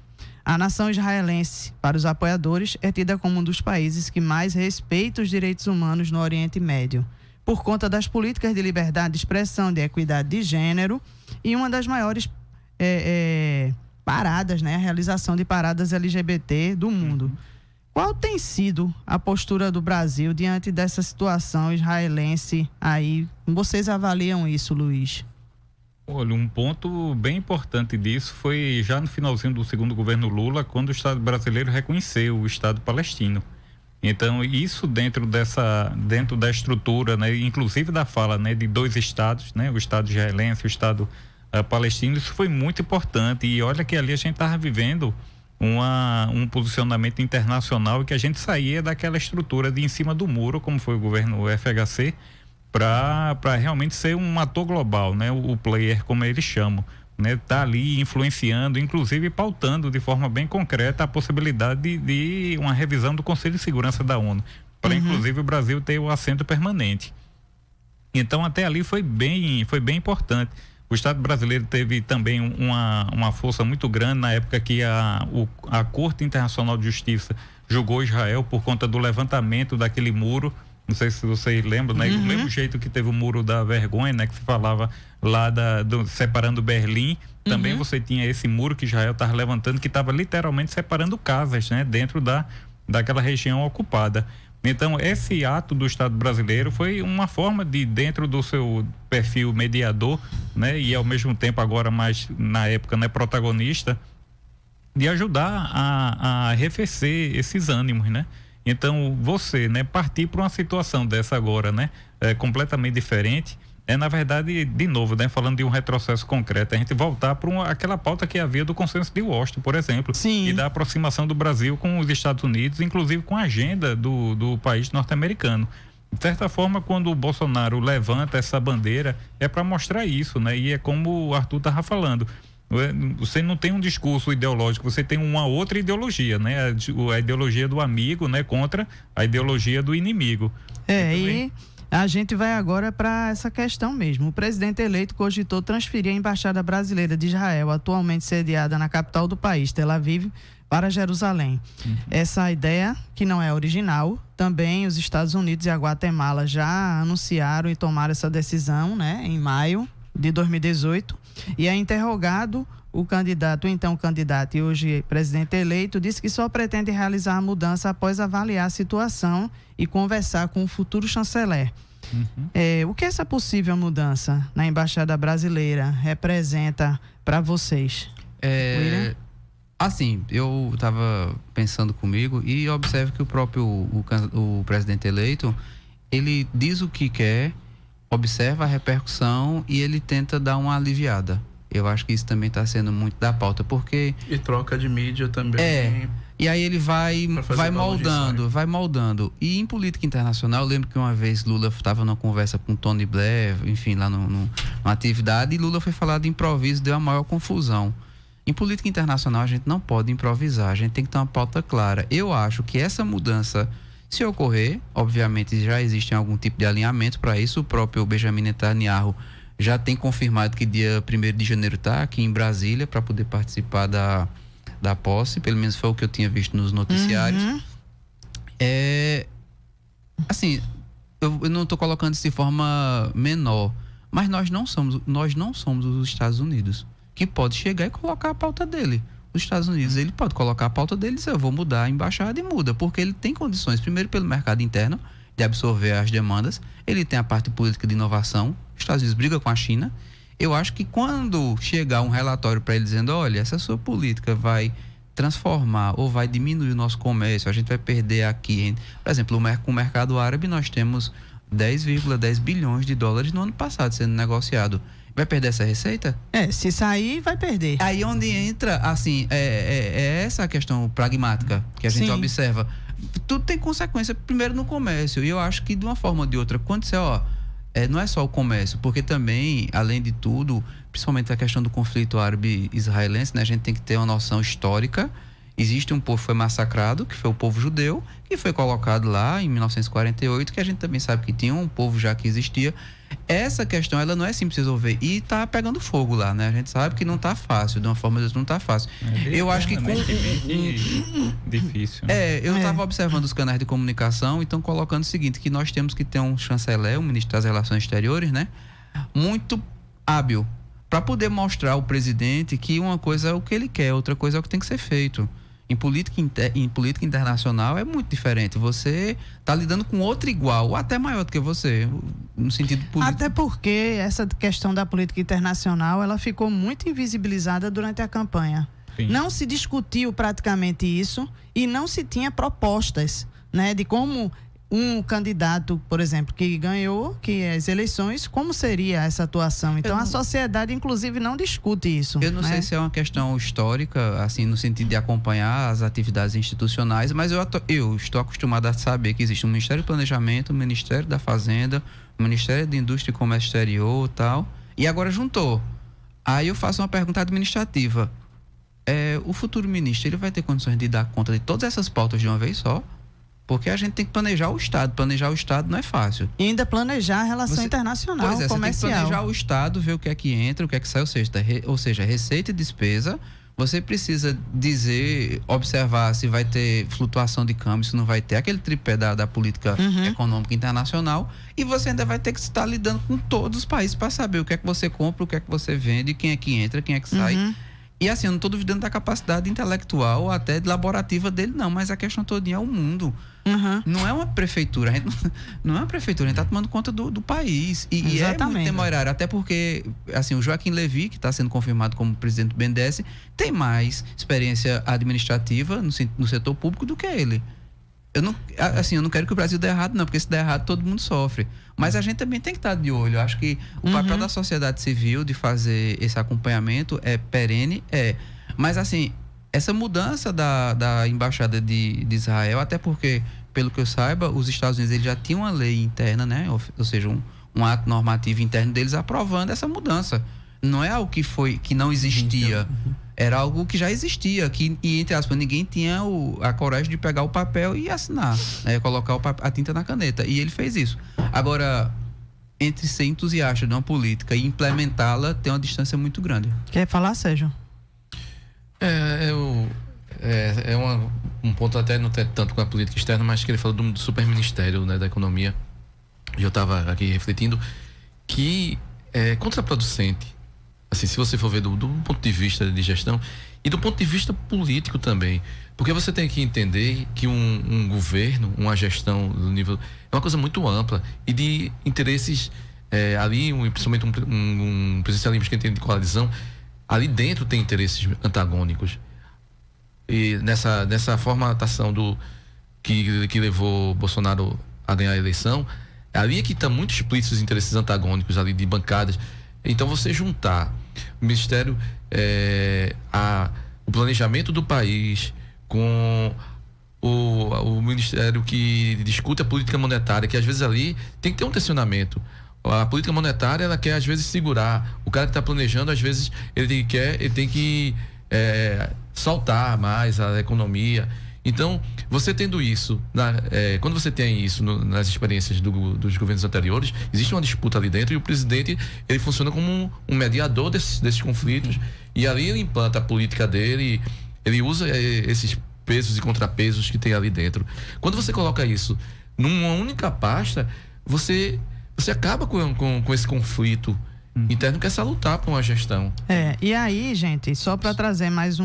S6: A nação israelense, para os apoiadores, é tida como um dos países que mais respeita os direitos humanos no Oriente Médio, por conta das políticas de liberdade de expressão, de equidade de gênero e uma das maiores paradas, a realização de paradas LGBT do mundo. Qual tem sido a postura do Brasil diante dessa situação israelense aí? Como vocês avaliam isso, Luiz?
S9: Olha, um ponto bem importante disso foi já no finalzinho do segundo governo Lula, quando o Estado brasileiro reconheceu o Estado palestino. Então, isso dentro da estrutura, inclusive da fala, de dois estados, o Estado israelense e o Estado palestino, isso foi muito importante. E olha que ali a gente estava vivendo um posicionamento internacional e que a gente saía daquela estrutura de em cima do muro, como foi o governo FHC, para realmente ser um ator global, o player, como eles chamam, tá ali influenciando, inclusive pautando de forma bem concreta a possibilidade de uma revisão do Conselho de Segurança da ONU, para inclusive o Brasil ter o assento permanente. Então até ali foi bem importante. O Estado brasileiro teve também uma força muito grande na época que a Corte Internacional de Justiça julgou Israel por conta do levantamento daquele muro. Não sei se vocês lembram, do mesmo jeito que teve o muro da vergonha, que se falava lá separando Berlim, também você tinha esse muro que Israel estava levantando, que estava literalmente separando casas, dentro daquela região ocupada. Então, esse ato do Estado brasileiro foi uma forma de, dentro do seu perfil mediador, e ao mesmo tempo agora mais, na época, protagonista, de ajudar a arrefecer esses ânimos, Então, você, partir para uma situação dessa agora, completamente diferente, na verdade, de novo, né, falando de um retrocesso concreto, a gente voltar para aquela pauta que havia do consenso de Washington, por exemplo, e da aproximação do Brasil com os Estados Unidos, inclusive com a agenda do país norte-americano. De certa forma, quando o Bolsonaro levanta essa bandeira, é para mostrar isso, né? E é como o Arthur estava falando. Você não tem um discurso ideológico, você tem uma outra ideologia, né? A ideologia do amigo, né? Contra a ideologia do inimigo.
S6: E a gente vai agora para essa questão mesmo. O presidente eleito cogitou transferir a Embaixada Brasileira de Israel, atualmente sediada na capital do país, Tel Aviv, para Jerusalém. Essa ideia, que não é original, também os Estados Unidos e a Guatemala já anunciaram e tomaram essa decisão, né? Em maio de 2018. E é interrogado o então candidato e hoje presidente eleito, disse que só pretende realizar a mudança após avaliar a situação e conversar com o futuro chanceler. O que essa possível mudança na Embaixada Brasileira representa para vocês?
S7: Assim, eu estava pensando comigo e observo que o próprio o presidente eleito, ele diz o que quer, observa a repercussão e ele tenta dar uma aliviada. Eu acho que isso também está sendo muito da pauta, porque...
S8: E troca de mídia também.
S7: E aí ele vai moldando. E em política internacional, eu lembro que uma vez Lula estava numa conversa com Tony Blair, enfim, lá numa atividade, e Lula foi falar de improviso, deu a maior confusão. Em política internacional, a gente não pode improvisar, a gente tem que ter uma pauta clara. Eu acho que essa mudança, se ocorrer, obviamente já existe algum tipo de alinhamento para isso. O próprio Benjamin Netanyahu já tem confirmado que dia 1º de janeiro está aqui em Brasília para poder participar da posse, pelo menos foi o que eu tinha visto nos noticiários. Assim, eu não estou colocando isso de forma menor, mas nós não somos os Estados Unidos, que pode chegar e colocar a pauta dele. Os Estados Unidos, ele pode colocar a pauta dele e dizer, eu vou mudar a embaixada, e muda, porque ele tem condições, primeiro pelo mercado interno, de absorver as demandas, ele tem a parte política de inovação, os Estados Unidos briga com a China. Eu acho que quando chegar um relatório para ele dizendo, olha, essa sua política vai transformar ou vai diminuir o nosso comércio, a gente vai perder aqui, por exemplo, com o mercado árabe nós temos 10,10 bilhões de dólares no ano passado sendo negociado. Vai perder essa receita?
S6: Se sair, vai perder.
S7: Aí onde entra, assim, é essa a questão pragmática que a gente observa. Tudo tem consequência, primeiro no comércio, e eu acho que de uma forma ou de outra, quando você, não é só o comércio, porque também, além de tudo, principalmente a questão do conflito árabe-israelense, né, a gente tem que ter uma noção histórica. Existe um povo que foi massacrado, que foi o povo judeu, que foi colocado lá em 1948, que a gente também sabe que tinha um povo já que existia. Essa questão, ela não é simples resolver. E tá pegando fogo lá, né? A gente sabe que não tá fácil, de uma forma ou de outra não tá fácil. Eu acho que
S9: difícil. Né?
S7: Eu estava observando os canais de comunicação e estão colocando o seguinte, que nós temos que ter um chanceler, um ministro das Relações Exteriores, né? Muito hábil, para poder mostrar ao presidente que uma coisa é o que ele quer, outra coisa é o que tem que ser feito. Em política internacional é muito diferente. Você está lidando com outro igual, ou até maior do que você, no sentido político.
S6: Até porque essa questão da política internacional, ela ficou muito invisibilizada durante a campanha. Não se discutiu praticamente isso e não se tinha propostas, né, de como um candidato, por exemplo, que ganhou as eleições, como seria essa atuação? Então, a sociedade, inclusive, não discute isso.
S7: Eu não sei se é uma questão histórica, assim, no sentido de acompanhar as atividades institucionais, mas eu estou acostumado a saber que existe um Ministério do Planejamento, o Ministério da Fazenda, o Ministério da Indústria e Comércio Exterior e tal, e agora juntou. Aí eu faço uma pergunta administrativa. O futuro ministro, ele vai ter condições de dar conta de todas essas pautas de uma vez só? Porque a gente tem que planejar o Estado. Planejar o Estado não é fácil.
S6: E ainda planejar a relação internacional, comercial.
S7: Você tem que planejar o Estado, ver o que é que entra, o que é que sai, ou seja, receita e despesa. Você precisa observar se vai ter flutuação de câmbio, se não vai ter, aquele tripé da política econômica internacional. E você ainda vai ter que estar lidando com todos os países para saber o que é que você compra, o que é que você vende, quem é que entra, quem é que sai. E assim, eu não estou duvidando da capacidade intelectual ou até laborativa dele, não, mas a questão todinha é o mundo. Não é uma prefeitura, não é uma prefeitura, a gente está tomando conta do país. E é muito temerário, até porque assim, o Joaquim Levy, que está sendo confirmado como presidente do BNDES, tem mais experiência administrativa no setor público do que ele. eu não quero que o Brasil dê errado, não, porque se der errado todo mundo sofre. Mas a gente também tem que estar de olho. Eu acho que o papel da sociedade civil de fazer esse acompanhamento é perene, mas assim, essa mudança da embaixada de Israel, até porque, pelo que eu saiba, os Estados Unidos eles já tinham uma lei interna, né? Ou seja, um ato normativo interno deles aprovando essa mudança. Não é algo que não existia. Era algo que já existia, e entre aspas, ninguém tinha a coragem de pegar o papel e assinar, né? Colocar a tinta na caneta. E ele fez isso. Agora, entre ser entusiasta de uma política e implementá-la, tem uma distância muito grande.
S6: Quer falar, Sérgio?
S10: Um ponto até não tem tanto com a política externa, mas que ele falou do superministério, né, da economia. E eu estava aqui refletindo que é contraproducente. Assim, se você for ver do ponto de vista de gestão e do ponto de vista político também, porque você tem que entender que um governo, uma gestão do nível, é uma coisa muito ampla e de interesses ali, principalmente um presidencialismo que tem de coalizão, ali dentro tem interesses antagônicos. E nessa formatação que levou Bolsonaro a ganhar a eleição, ali é que estão muito explícitos os interesses antagônicos ali de bancadas. Então você juntar o Ministério, o planejamento do país com o Ministério que discute a política monetária, que às vezes ali tem que ter um tensionamento. A política monetária, ela quer às vezes segurar. O cara que está planejando, às vezes ele tem que soltar mais a economia. Então, você tendo isso, quando você tem isso nas experiências dos governos anteriores, existe uma disputa ali dentro e o presidente, ele funciona como um mediador desses conflitos, e ali ele implanta a política dele, ele usa esses pesos e contrapesos que tem ali dentro. Quando você coloca isso numa única pasta, você acaba com esse conflito interno que é salutar para uma gestão.
S6: E aí, gente, só para trazer mais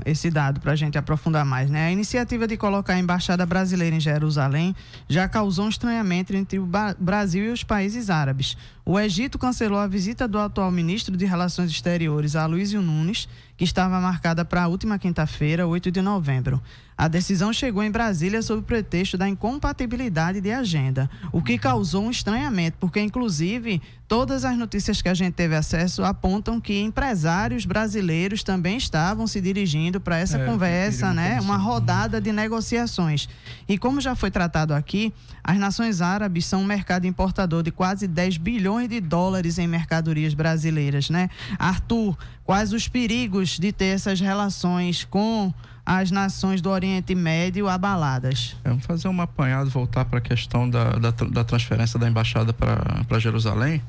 S6: esse dado para a gente aprofundar mais, né? A iniciativa de colocar a Embaixada Brasileira em Jerusalém já causou um estranhamento entre o Brasil e os países árabes. O Egito cancelou a visita do atual ministro de Relações Exteriores, Aloysio Nunes, que estava marcada para a última quinta-feira, 8 de novembro. A decisão chegou em Brasília sob o pretexto da incompatibilidade de agenda, o que causou um estranhamento, porque, inclusive, todas as notícias que a gente teve acesso apontam que empresários brasileiros também estavam se dirigindo para essa conversa, né? Uma rodada de negociações. E como já foi tratado aqui, as nações árabes são um mercado importador de quase 10 bilhões de dólares em mercadorias brasileiras, né? Arthur, quais os perigos de ter essas relações com as nações do Oriente Médio abaladas?
S8: Vamos fazer um apanhado, voltar para a questão da transferência da embaixada para Jerusalém.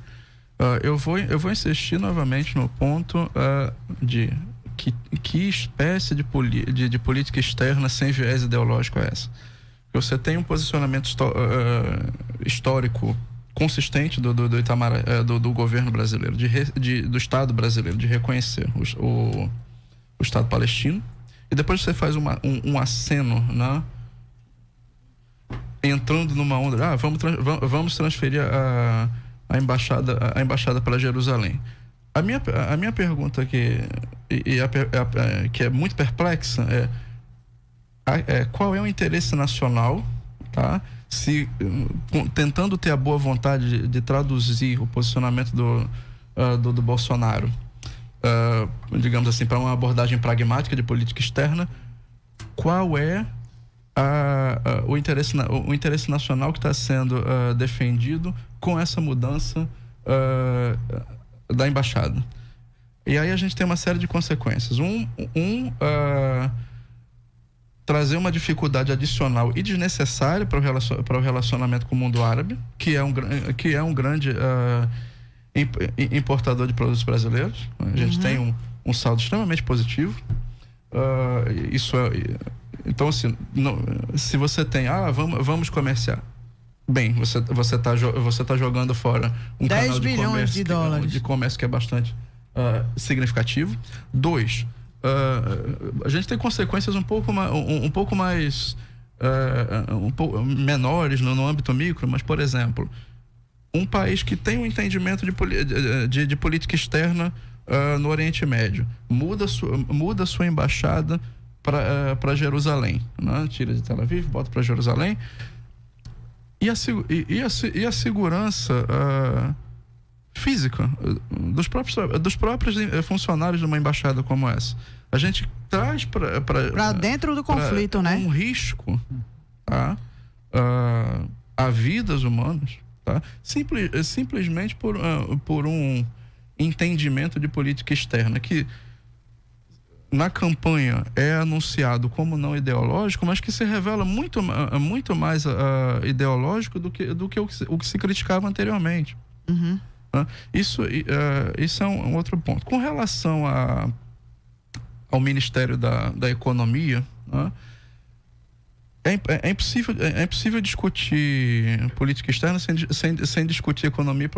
S8: Eu vou insistir novamente no ponto de que espécie de política externa sem viés ideológico é essa? Você tem um posicionamento histórico consistente do governo brasileiro, do Estado brasileiro, de reconhecer o Estado palestino, e depois você faz um aceno, né? Entrando numa onda, vamos transferir a embaixada para Jerusalém. A minha pergunta que é muito perplexa é qual é o interesse nacional, tá? Tentando ter a boa vontade de traduzir o posicionamento do Bolsonaro, digamos assim, para uma abordagem pragmática de política externa, qual é o interesse nacional que está sendo defendido com essa mudança da embaixada? E aí a gente tem uma série de consequências. Trazer uma dificuldade adicional e desnecessária para o relacionamento com o mundo árabe, que é um grande importador de produtos brasileiros. A gente tem um saldo extremamente positivo. Então, assim, se você tem, vamos comerciar. Bem, você tá jogando fora um
S6: 10
S8: canal
S6: bilhões de dólares
S8: de comércio que é bastante significativo. 2, a gente tem consequências um pouco mais menores no âmbito micro, mas, por exemplo, um país que tem um entendimento de política externa no Oriente Médio muda sua embaixada para Jerusalém, né? Tira de Tel Aviv, bota para Jerusalém. E a segurança física dos próprios funcionários de uma embaixada como essa. A gente traz para
S6: dentro do conflito, né?
S8: Um risco, tá? A vidas humanas, tá? Simplesmente por um entendimento de política externa que na campanha é anunciado como não ideológico, mas que se revela muito mais ideológico do que o que se criticava anteriormente.
S6: Uhum.
S8: Isso é um outro ponto. Com relação ao Ministério da Economia, né? É impossível discutir política externa sem discutir economia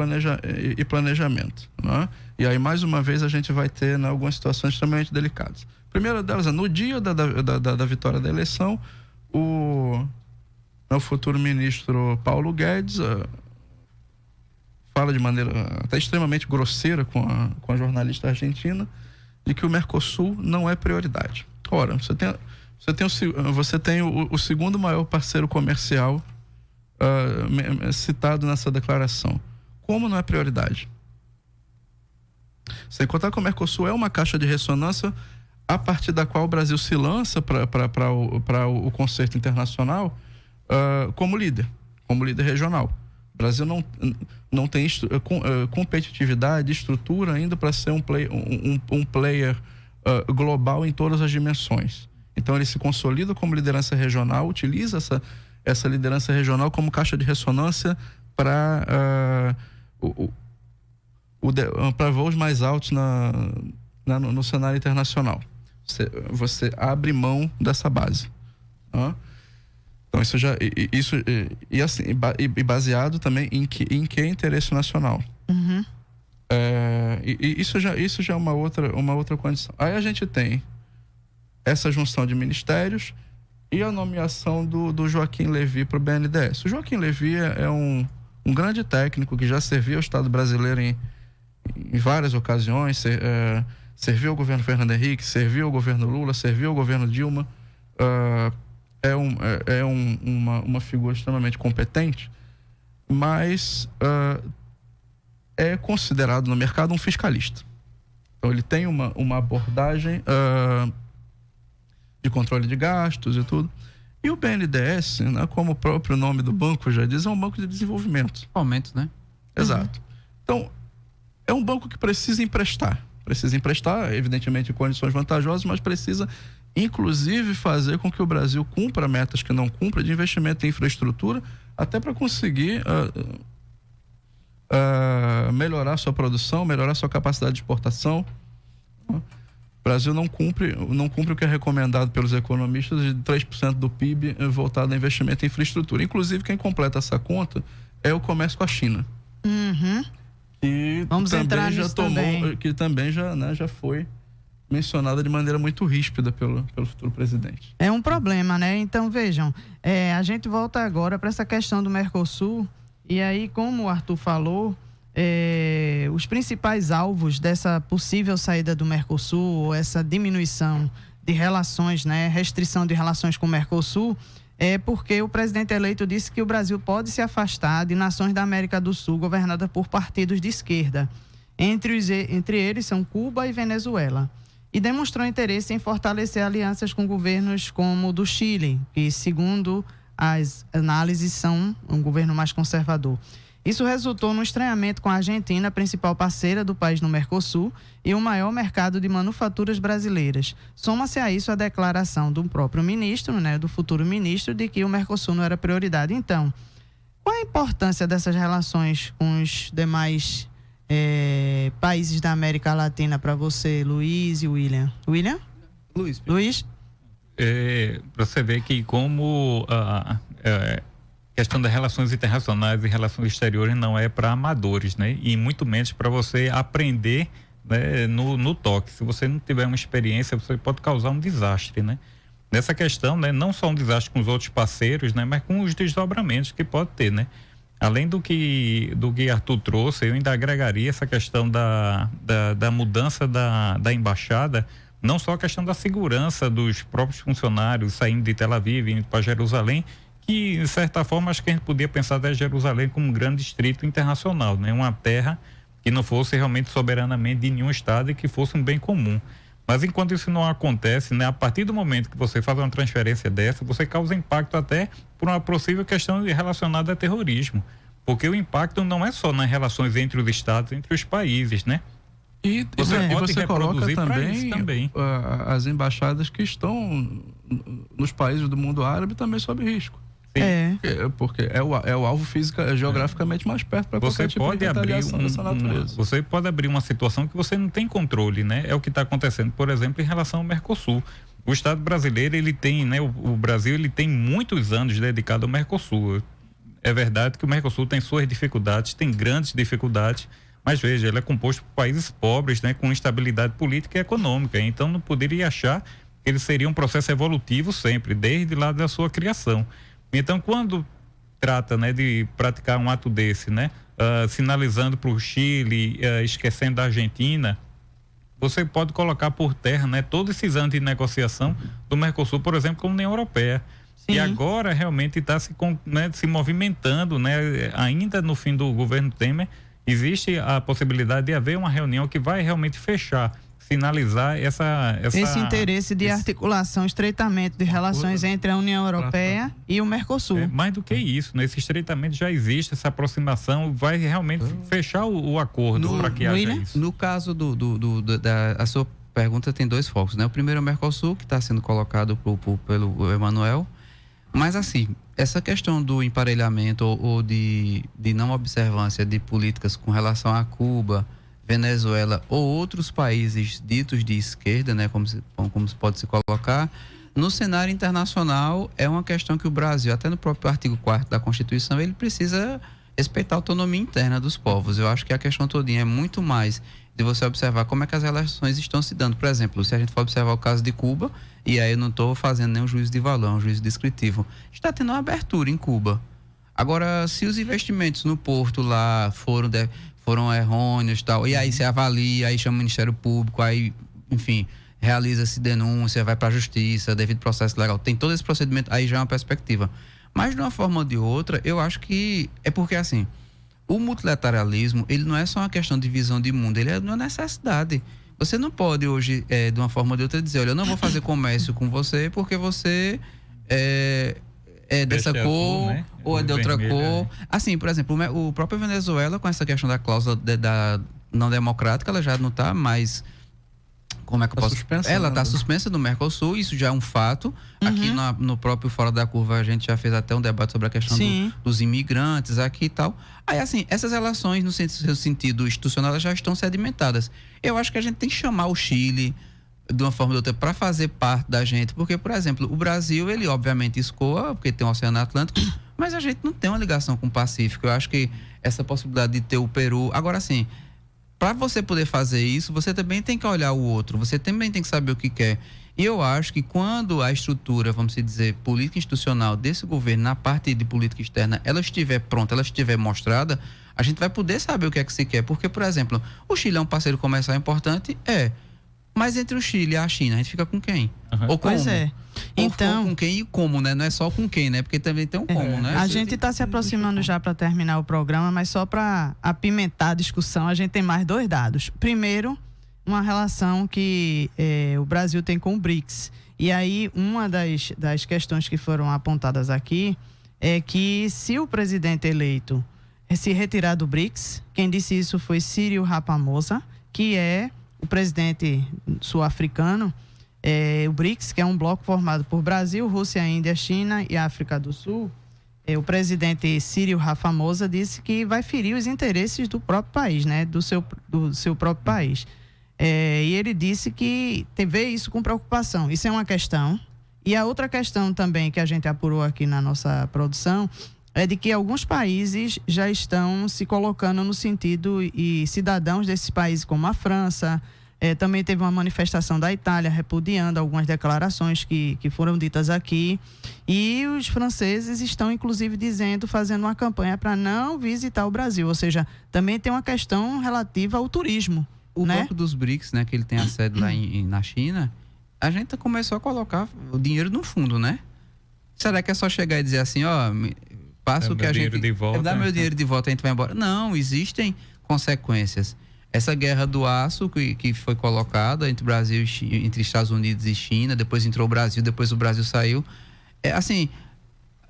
S8: e planejamento, né? E aí, mais uma vez, a gente vai ter, né, algumas situações extremamente delicadas. A primeira delas é, no dia da vitória da eleição, o futuro ministro Paulo Guedes fala de maneira até extremamente grosseira com a jornalista argentina de que o Mercosul não é prioridade. Ora, você tem o segundo maior parceiro comercial citado nessa declaração. Como não é prioridade? Sem contar que o Mercosul é uma caixa de ressonância a partir da qual o Brasil se lança para o concerto internacional como líder regional. O Brasil não tem competitividade, estrutura ainda para ser um player global em todas as dimensões. Então ele se consolida como liderança regional, utiliza essa liderança regional como caixa de ressonância para voos mais altos no cenário internacional. Você abre mão dessa base. Então baseado também em que é interesse nacional.
S6: Uhum.
S8: Isso já é uma outra condição. Aí a gente tem essa junção de ministérios e a nomeação do Joaquim Levy para o BNDES. O Joaquim Levy é um grande técnico que já serviu ao Estado brasileiro em várias ocasiões, serviu ao governo Fernando Henrique, serviu ao governo Lula, serviu ao governo Dilma. Uma figura extremamente competente, mas é considerado no mercado um fiscalista. Então ele tem uma abordagem de controle de gastos e tudo. E o BNDES, né, como o próprio nome do banco já diz, é um banco de desenvolvimento.
S7: Aumento, né?
S8: Exato. Então, é um banco que precisa emprestar. Precisa emprestar, evidentemente, em condições vantajosas, mas precisa, inclusive, fazer com que o Brasil cumpra metas que não cumpra de investimento em infraestrutura, até para conseguir melhorar sua produção, melhorar sua capacidade de exportação. O Brasil não cumpre o que é recomendado pelos economistas de 3% do PIB voltado a investimento em infraestrutura. Inclusive, quem completa essa conta é o comércio com a China.
S6: Uhum.
S8: Vamos entrar nisso também. Que também já foi mencionada de maneira muito ríspida pelo futuro presidente.
S6: É um problema, né? Então, vejam, a gente volta agora para essa questão do Mercosul, e aí, como o Arthur falou, os principais alvos dessa possível saída do Mercosul, essa diminuição de relações, né, restrição de relações com o Mercosul, é porque o presidente eleito disse que o Brasil pode se afastar de nações da América do Sul governadas por partidos de esquerda. Entre eles são Cuba e Venezuela. E demonstrou interesse em fortalecer alianças com governos como o do Chile, que, segundo as análises, são um governo mais conservador. Isso resultou no estranhamento com a Argentina, principal parceira do país no Mercosul e o maior mercado de manufaturas brasileiras. Soma-se a isso a declaração do próprio ministro, né, do futuro ministro, de que o Mercosul não era prioridade. Então, qual a importância dessas relações com os demais países da América Latina para você, Luiz e William? William? Luiz?
S9: Para você ver que como questão das relações internacionais e relações exteriores não é para amadores, né? E muito menos para você aprender, né, no toque. Se você não tiver uma experiência, você pode causar um desastre, né? Nessa questão, né, não só um desastre com os outros parceiros, né, mas com os desdobramentos que pode ter, né? Além do que Arthur trouxe, eu ainda agregaria essa questão da mudança da embaixada, não só a questão da segurança dos próprios funcionários saindo de Tel Aviv, indo para Jerusalém, que, de certa forma, acho que a gente podia pensar até Jerusalém como um grande distrito internacional, né? Uma terra que não fosse realmente soberanamente de nenhum estado e que fosse um bem comum. Mas enquanto isso não acontece, né? A partir do momento que você faz uma transferência dessa, você causa impacto até por uma possível questão relacionada a terrorismo. Porque o impacto não é só nas relações entre os estados, entre os países, né?
S8: E você coloca também as embaixadas que estão nos países do mundo árabe também sob risco. Porque é o alvo geograficamente mais perto para qualquer tipo de retaliação dessa natureza.
S9: Você pode abrir uma situação que você não tem controle, né? É o que está acontecendo, por exemplo, em relação ao Mercosul. O Estado brasileiro, ele tem, né? O Brasil, ele tem muitos anos dedicado ao Mercosul. É verdade que o Mercosul tem suas dificuldades, tem grandes dificuldades, mas veja, ele é composto por países pobres, né? Com instabilidade política e econômica. Então, não poderia achar que ele seria um processo evolutivo sempre, desde lá da sua criação. Então, quando trata, né, de praticar um ato desse, né, sinalizando para o Chile, esquecendo da Argentina, você pode colocar por terra, né, todos esses anos de negociação do Mercosul, por exemplo, com a União Europeia. Sim. E agora realmente está se movimentando, né, ainda no fim do governo Temer, existe a possibilidade de haver uma reunião que vai realmente fechar, sinalizar
S6: esse interesse de articulação, estreitamento de relações entre a União Europeia e o Mercosul.
S9: Mais do que isso, né? Esse estreitamento já existe, essa aproximação vai realmente fechar o acordo para que haja isso.
S7: No caso a sua pergunta tem dois focos, né? O primeiro é o Mercosul, que está sendo colocado pelo Emanuel, mas assim, essa questão do emparelhamento ou de não observância de políticas com relação a Cuba, Venezuela ou outros países ditos de esquerda, né, como se pode se colocar, no cenário internacional é uma questão que o Brasil, até no próprio artigo 4º da Constituição, ele precisa respeitar a autonomia interna dos povos. Eu acho que a questão todinha é muito mais de você observar como é que as relações estão se dando. Por exemplo, se a gente for observar o caso de Cuba, e aí eu não estou fazendo nenhum juízo de valor, um juízo descritivo, está tendo uma abertura em Cuba. Agora, se os investimentos no porto lá foram errôneos e tal, e aí você avalia, aí chama o Ministério Público, aí, enfim, realiza-se denúncia, vai para a justiça, devido processo legal, tem todo esse procedimento, aí já é uma perspectiva. Mas de uma forma ou de outra, eu acho que é porque assim, o multilateralismo, ele não é só uma questão de visão de mundo, ele é uma necessidade. Você não pode hoje, de uma forma ou de outra, dizer, olha, eu não vou fazer comércio com você porque você é dessa cor, né? Ou é de outra cor. Assim, por exemplo, o próprio Venezuela, com essa questão da cláusula da não democrática, ela já não está mais... Como é que eu posso... Ela está suspensa no Mercosul, isso já é um fato. Aqui no próprio Fora da Curva, a gente já fez até um debate sobre a questão dos imigrantes aqui e tal. Aí, assim, essas relações, no seu sentido institucional, elas já estão sedimentadas. Eu acho que a gente tem que chamar o Chile, de uma forma ou de outra, para fazer parte da gente. Porque, por exemplo, o Brasil, ele obviamente escoa, porque tem o Oceano Atlântico, mas a gente não tem uma ligação com o Pacífico. Eu acho que essa possibilidade de ter o Peru... Agora, assim... Para você poder fazer isso, você também tem que olhar o outro, você também tem que saber o que quer. E eu acho que quando a estrutura, vamos dizer, política institucional desse governo, na parte de política externa, ela estiver pronta, ela estiver mostrada, a gente vai poder saber o que é que se quer. Porque, por exemplo, o Chile é um parceiro comercial importante? Mas entre o Chile e a China, a gente fica com quem? Ou como?
S6: Pois é. Então,
S7: ou com quem e como, né? Não é só com quem, né? Porque também tem um como, né?
S6: A gente está se aproximando já para terminar o programa, mas só para apimentar a discussão, a gente tem mais dois dados. Primeiro, uma relação que o Brasil tem com o BRICS. E aí, uma das questões que foram apontadas aqui é que se o presidente eleito se retirar do BRICS, quem disse isso foi Cyril Ramaphosa, que é o presidente sul-africano, o BRICS, que é um bloco formado por Brasil, Rússia, Índia, China e África do Sul. O presidente Cyril Ramaphosa disse que vai ferir os interesses do próprio país, né? Do seu próprio país. E ele disse que vê isso com preocupação. Isso é uma questão. E a outra questão também que a gente apurou aqui na nossa produção é de que alguns países já estão se colocando no sentido, e cidadãos desses países como a França, também teve uma manifestação da Itália repudiando algumas declarações que foram ditas aqui, e os franceses estão inclusive fazendo uma campanha para não visitar o Brasil, ou seja, também tem uma questão relativa ao turismo,
S7: O Banco dos BRICS, né, que ele tem a sede lá na China, a gente começou a colocar o dinheiro no fundo, né? Será que é só chegar e dizer assim, ó, passa o que a gente... Dá meu dinheiro de volta e a gente vai embora? Não, existem consequências. Essa guerra do aço que foi colocada entre Brasil entre Estados Unidos e China, depois entrou o Brasil, depois o Brasil saiu. É assim,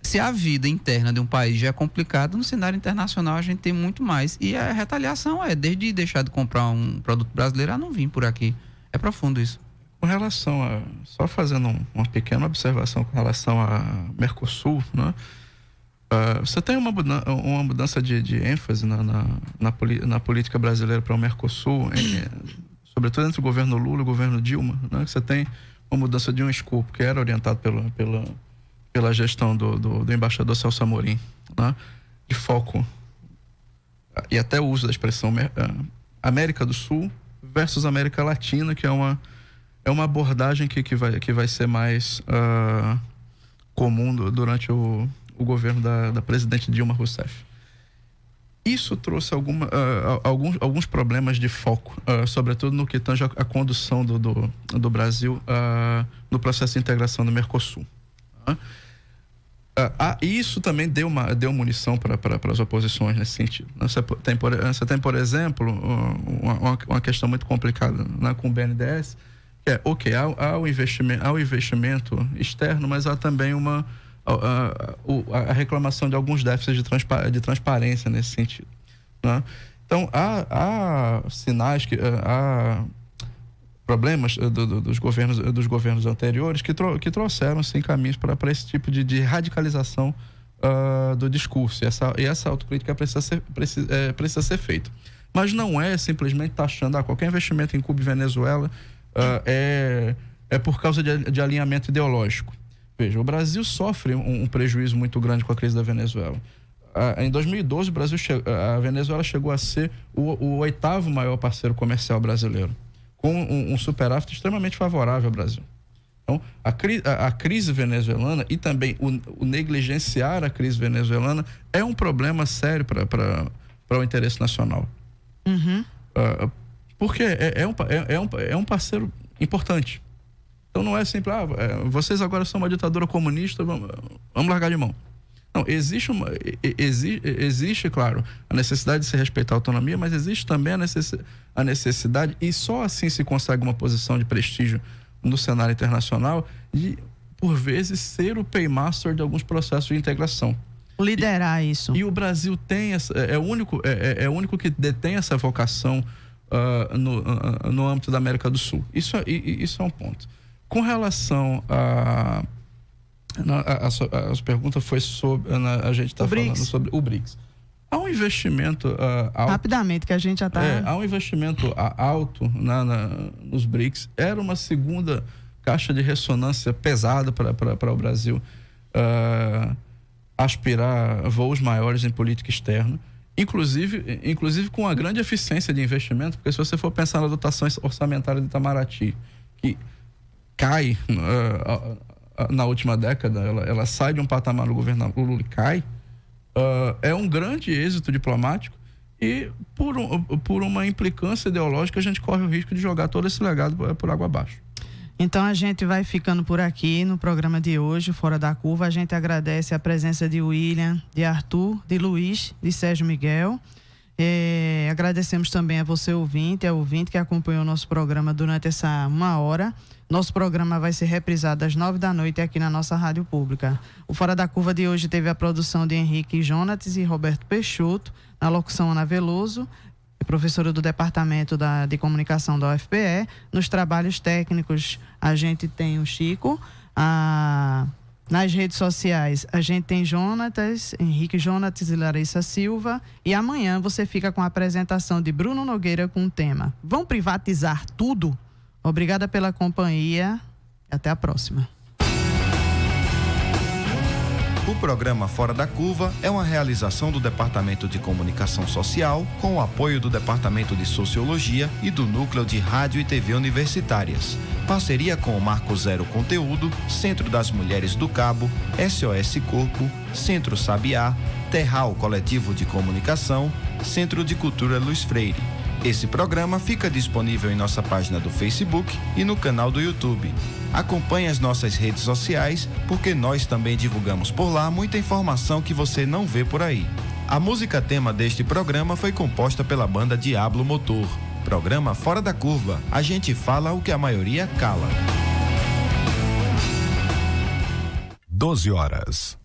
S7: se a vida interna de um país já é complicada, no cenário internacional a gente tem muito mais. E a retaliação desde deixar de comprar um produto brasileiro a não vir por aqui. É profundo isso.
S8: Com relação a... Só fazendo uma pequena observação com relação a Mercosul, né? Você tem uma mudança de ênfase na política brasileira para o Mercosul, sobretudo entre o governo Lula e o governo Dilma, né? Você tem uma mudança de um escopo que era orientado pela gestão do embaixador Celso Amorim, né? De foco, e até o uso da expressão América do Sul versus América Latina, que é uma abordagem que vai ser mais comum durante o governo da presidente Dilma Rousseff. Isso trouxe alguns problemas de foco, sobretudo no que tange a condução do Brasil no processo de integração do Mercosul. Isso também deu munição para as oposições nesse sentido. Você tem, por exemplo, uma questão muito complicada, né, com o BNDES, que é, há o investimento externo, mas há também a reclamação de alguns déficits de transparência nesse sentido, né? Então, há sinais há problemas dos governos anteriores que trouxeram, sim, caminhos para esse tipo de radicalização do discurso. E essa autocrítica precisa ser feita. Mas não é simplesmente taxando qualquer investimento em Cuba e Venezuela é por causa de alinhamento ideológico. Veja, o Brasil sofre um prejuízo muito grande com a crise da Venezuela. Em 2012, a Venezuela chegou a ser o 8º maior parceiro comercial brasileiro, com um superávit extremamente favorável ao Brasil. Então, a crise venezuelana e também o negligenciar a crise venezuelana é um problema sério para o interesse nacional.
S6: Uhum.
S8: Porque é um parceiro importante. Então não é simples, vocês agora são uma ditadura comunista, vamos largar de mão. Não, existe, claro, a necessidade de se respeitar a autonomia, mas existe também a necessidade, e só assim se consegue uma posição de prestígio no cenário internacional, de, por vezes, ser o paymaster de alguns processos de integração.
S6: Liderar isso.
S8: E o Brasil tem é o único que detém essa vocação no âmbito da América do Sul. Isso é um ponto. Com relação as perguntas foi sobre... A gente está falando sobre o BRICS. Há um investimento alto... Rapidamente,
S6: que a gente já está...
S8: há um investimento alto nos BRICS. Era uma segunda caixa de ressonância pesada para o Brasil aspirar voos maiores em política externa. Inclusive com uma grande eficiência de investimento, porque se você for pensar na dotação orçamentária de Itamaraty, que cai na última década, ela sai de um patamar do governo Lula e cai, é um grande êxito diplomático, e por uma implicância ideológica a gente corre o risco de jogar todo esse legado por água abaixo.
S6: Então a gente vai ficando por aqui no programa de hoje, Fora da Curva. A gente agradece a presença de William, de Arthur, de Luiz, de Sérgio Miguel. Agradecemos também a você, ouvinte que acompanhou o nosso programa durante essa 1 hora. Nosso programa vai ser reprisado às 9 da noite aqui na nossa rádio pública. O Fora da Curva de hoje teve a produção de Henrique Jonatas e Roberto Peixoto, na locução Ana Veloso, professora do Departamento de Comunicação da UFPE. Nos trabalhos técnicos a gente tem o Chico. Nas redes sociais a gente tem Henrique Jonatas e Larissa Silva. E amanhã você fica com a apresentação de Bruno Nogueira com o tema Vão privatizar tudo? Obrigada pela companhia e até a próxima.
S5: O programa Fora da Curva é uma realização do Departamento de Comunicação Social, com o apoio do Departamento de Sociologia e do Núcleo de Rádio e TV Universitárias. Parceria com o Marco Zero Conteúdo, Centro das Mulheres do Cabo, SOS Corpo, Centro Sabiá, Terral Coletivo de Comunicação, Centro de Cultura Luiz Freire. Esse programa fica disponível em nossa página do Facebook e no canal do YouTube. Acompanhe as nossas redes sociais, porque nós também divulgamos por lá muita informação que você não vê por aí. A música tema deste programa foi composta pela banda Diablo Motor. Programa Fora da Curva. A gente fala o que a maioria cala.
S14: 12 horas.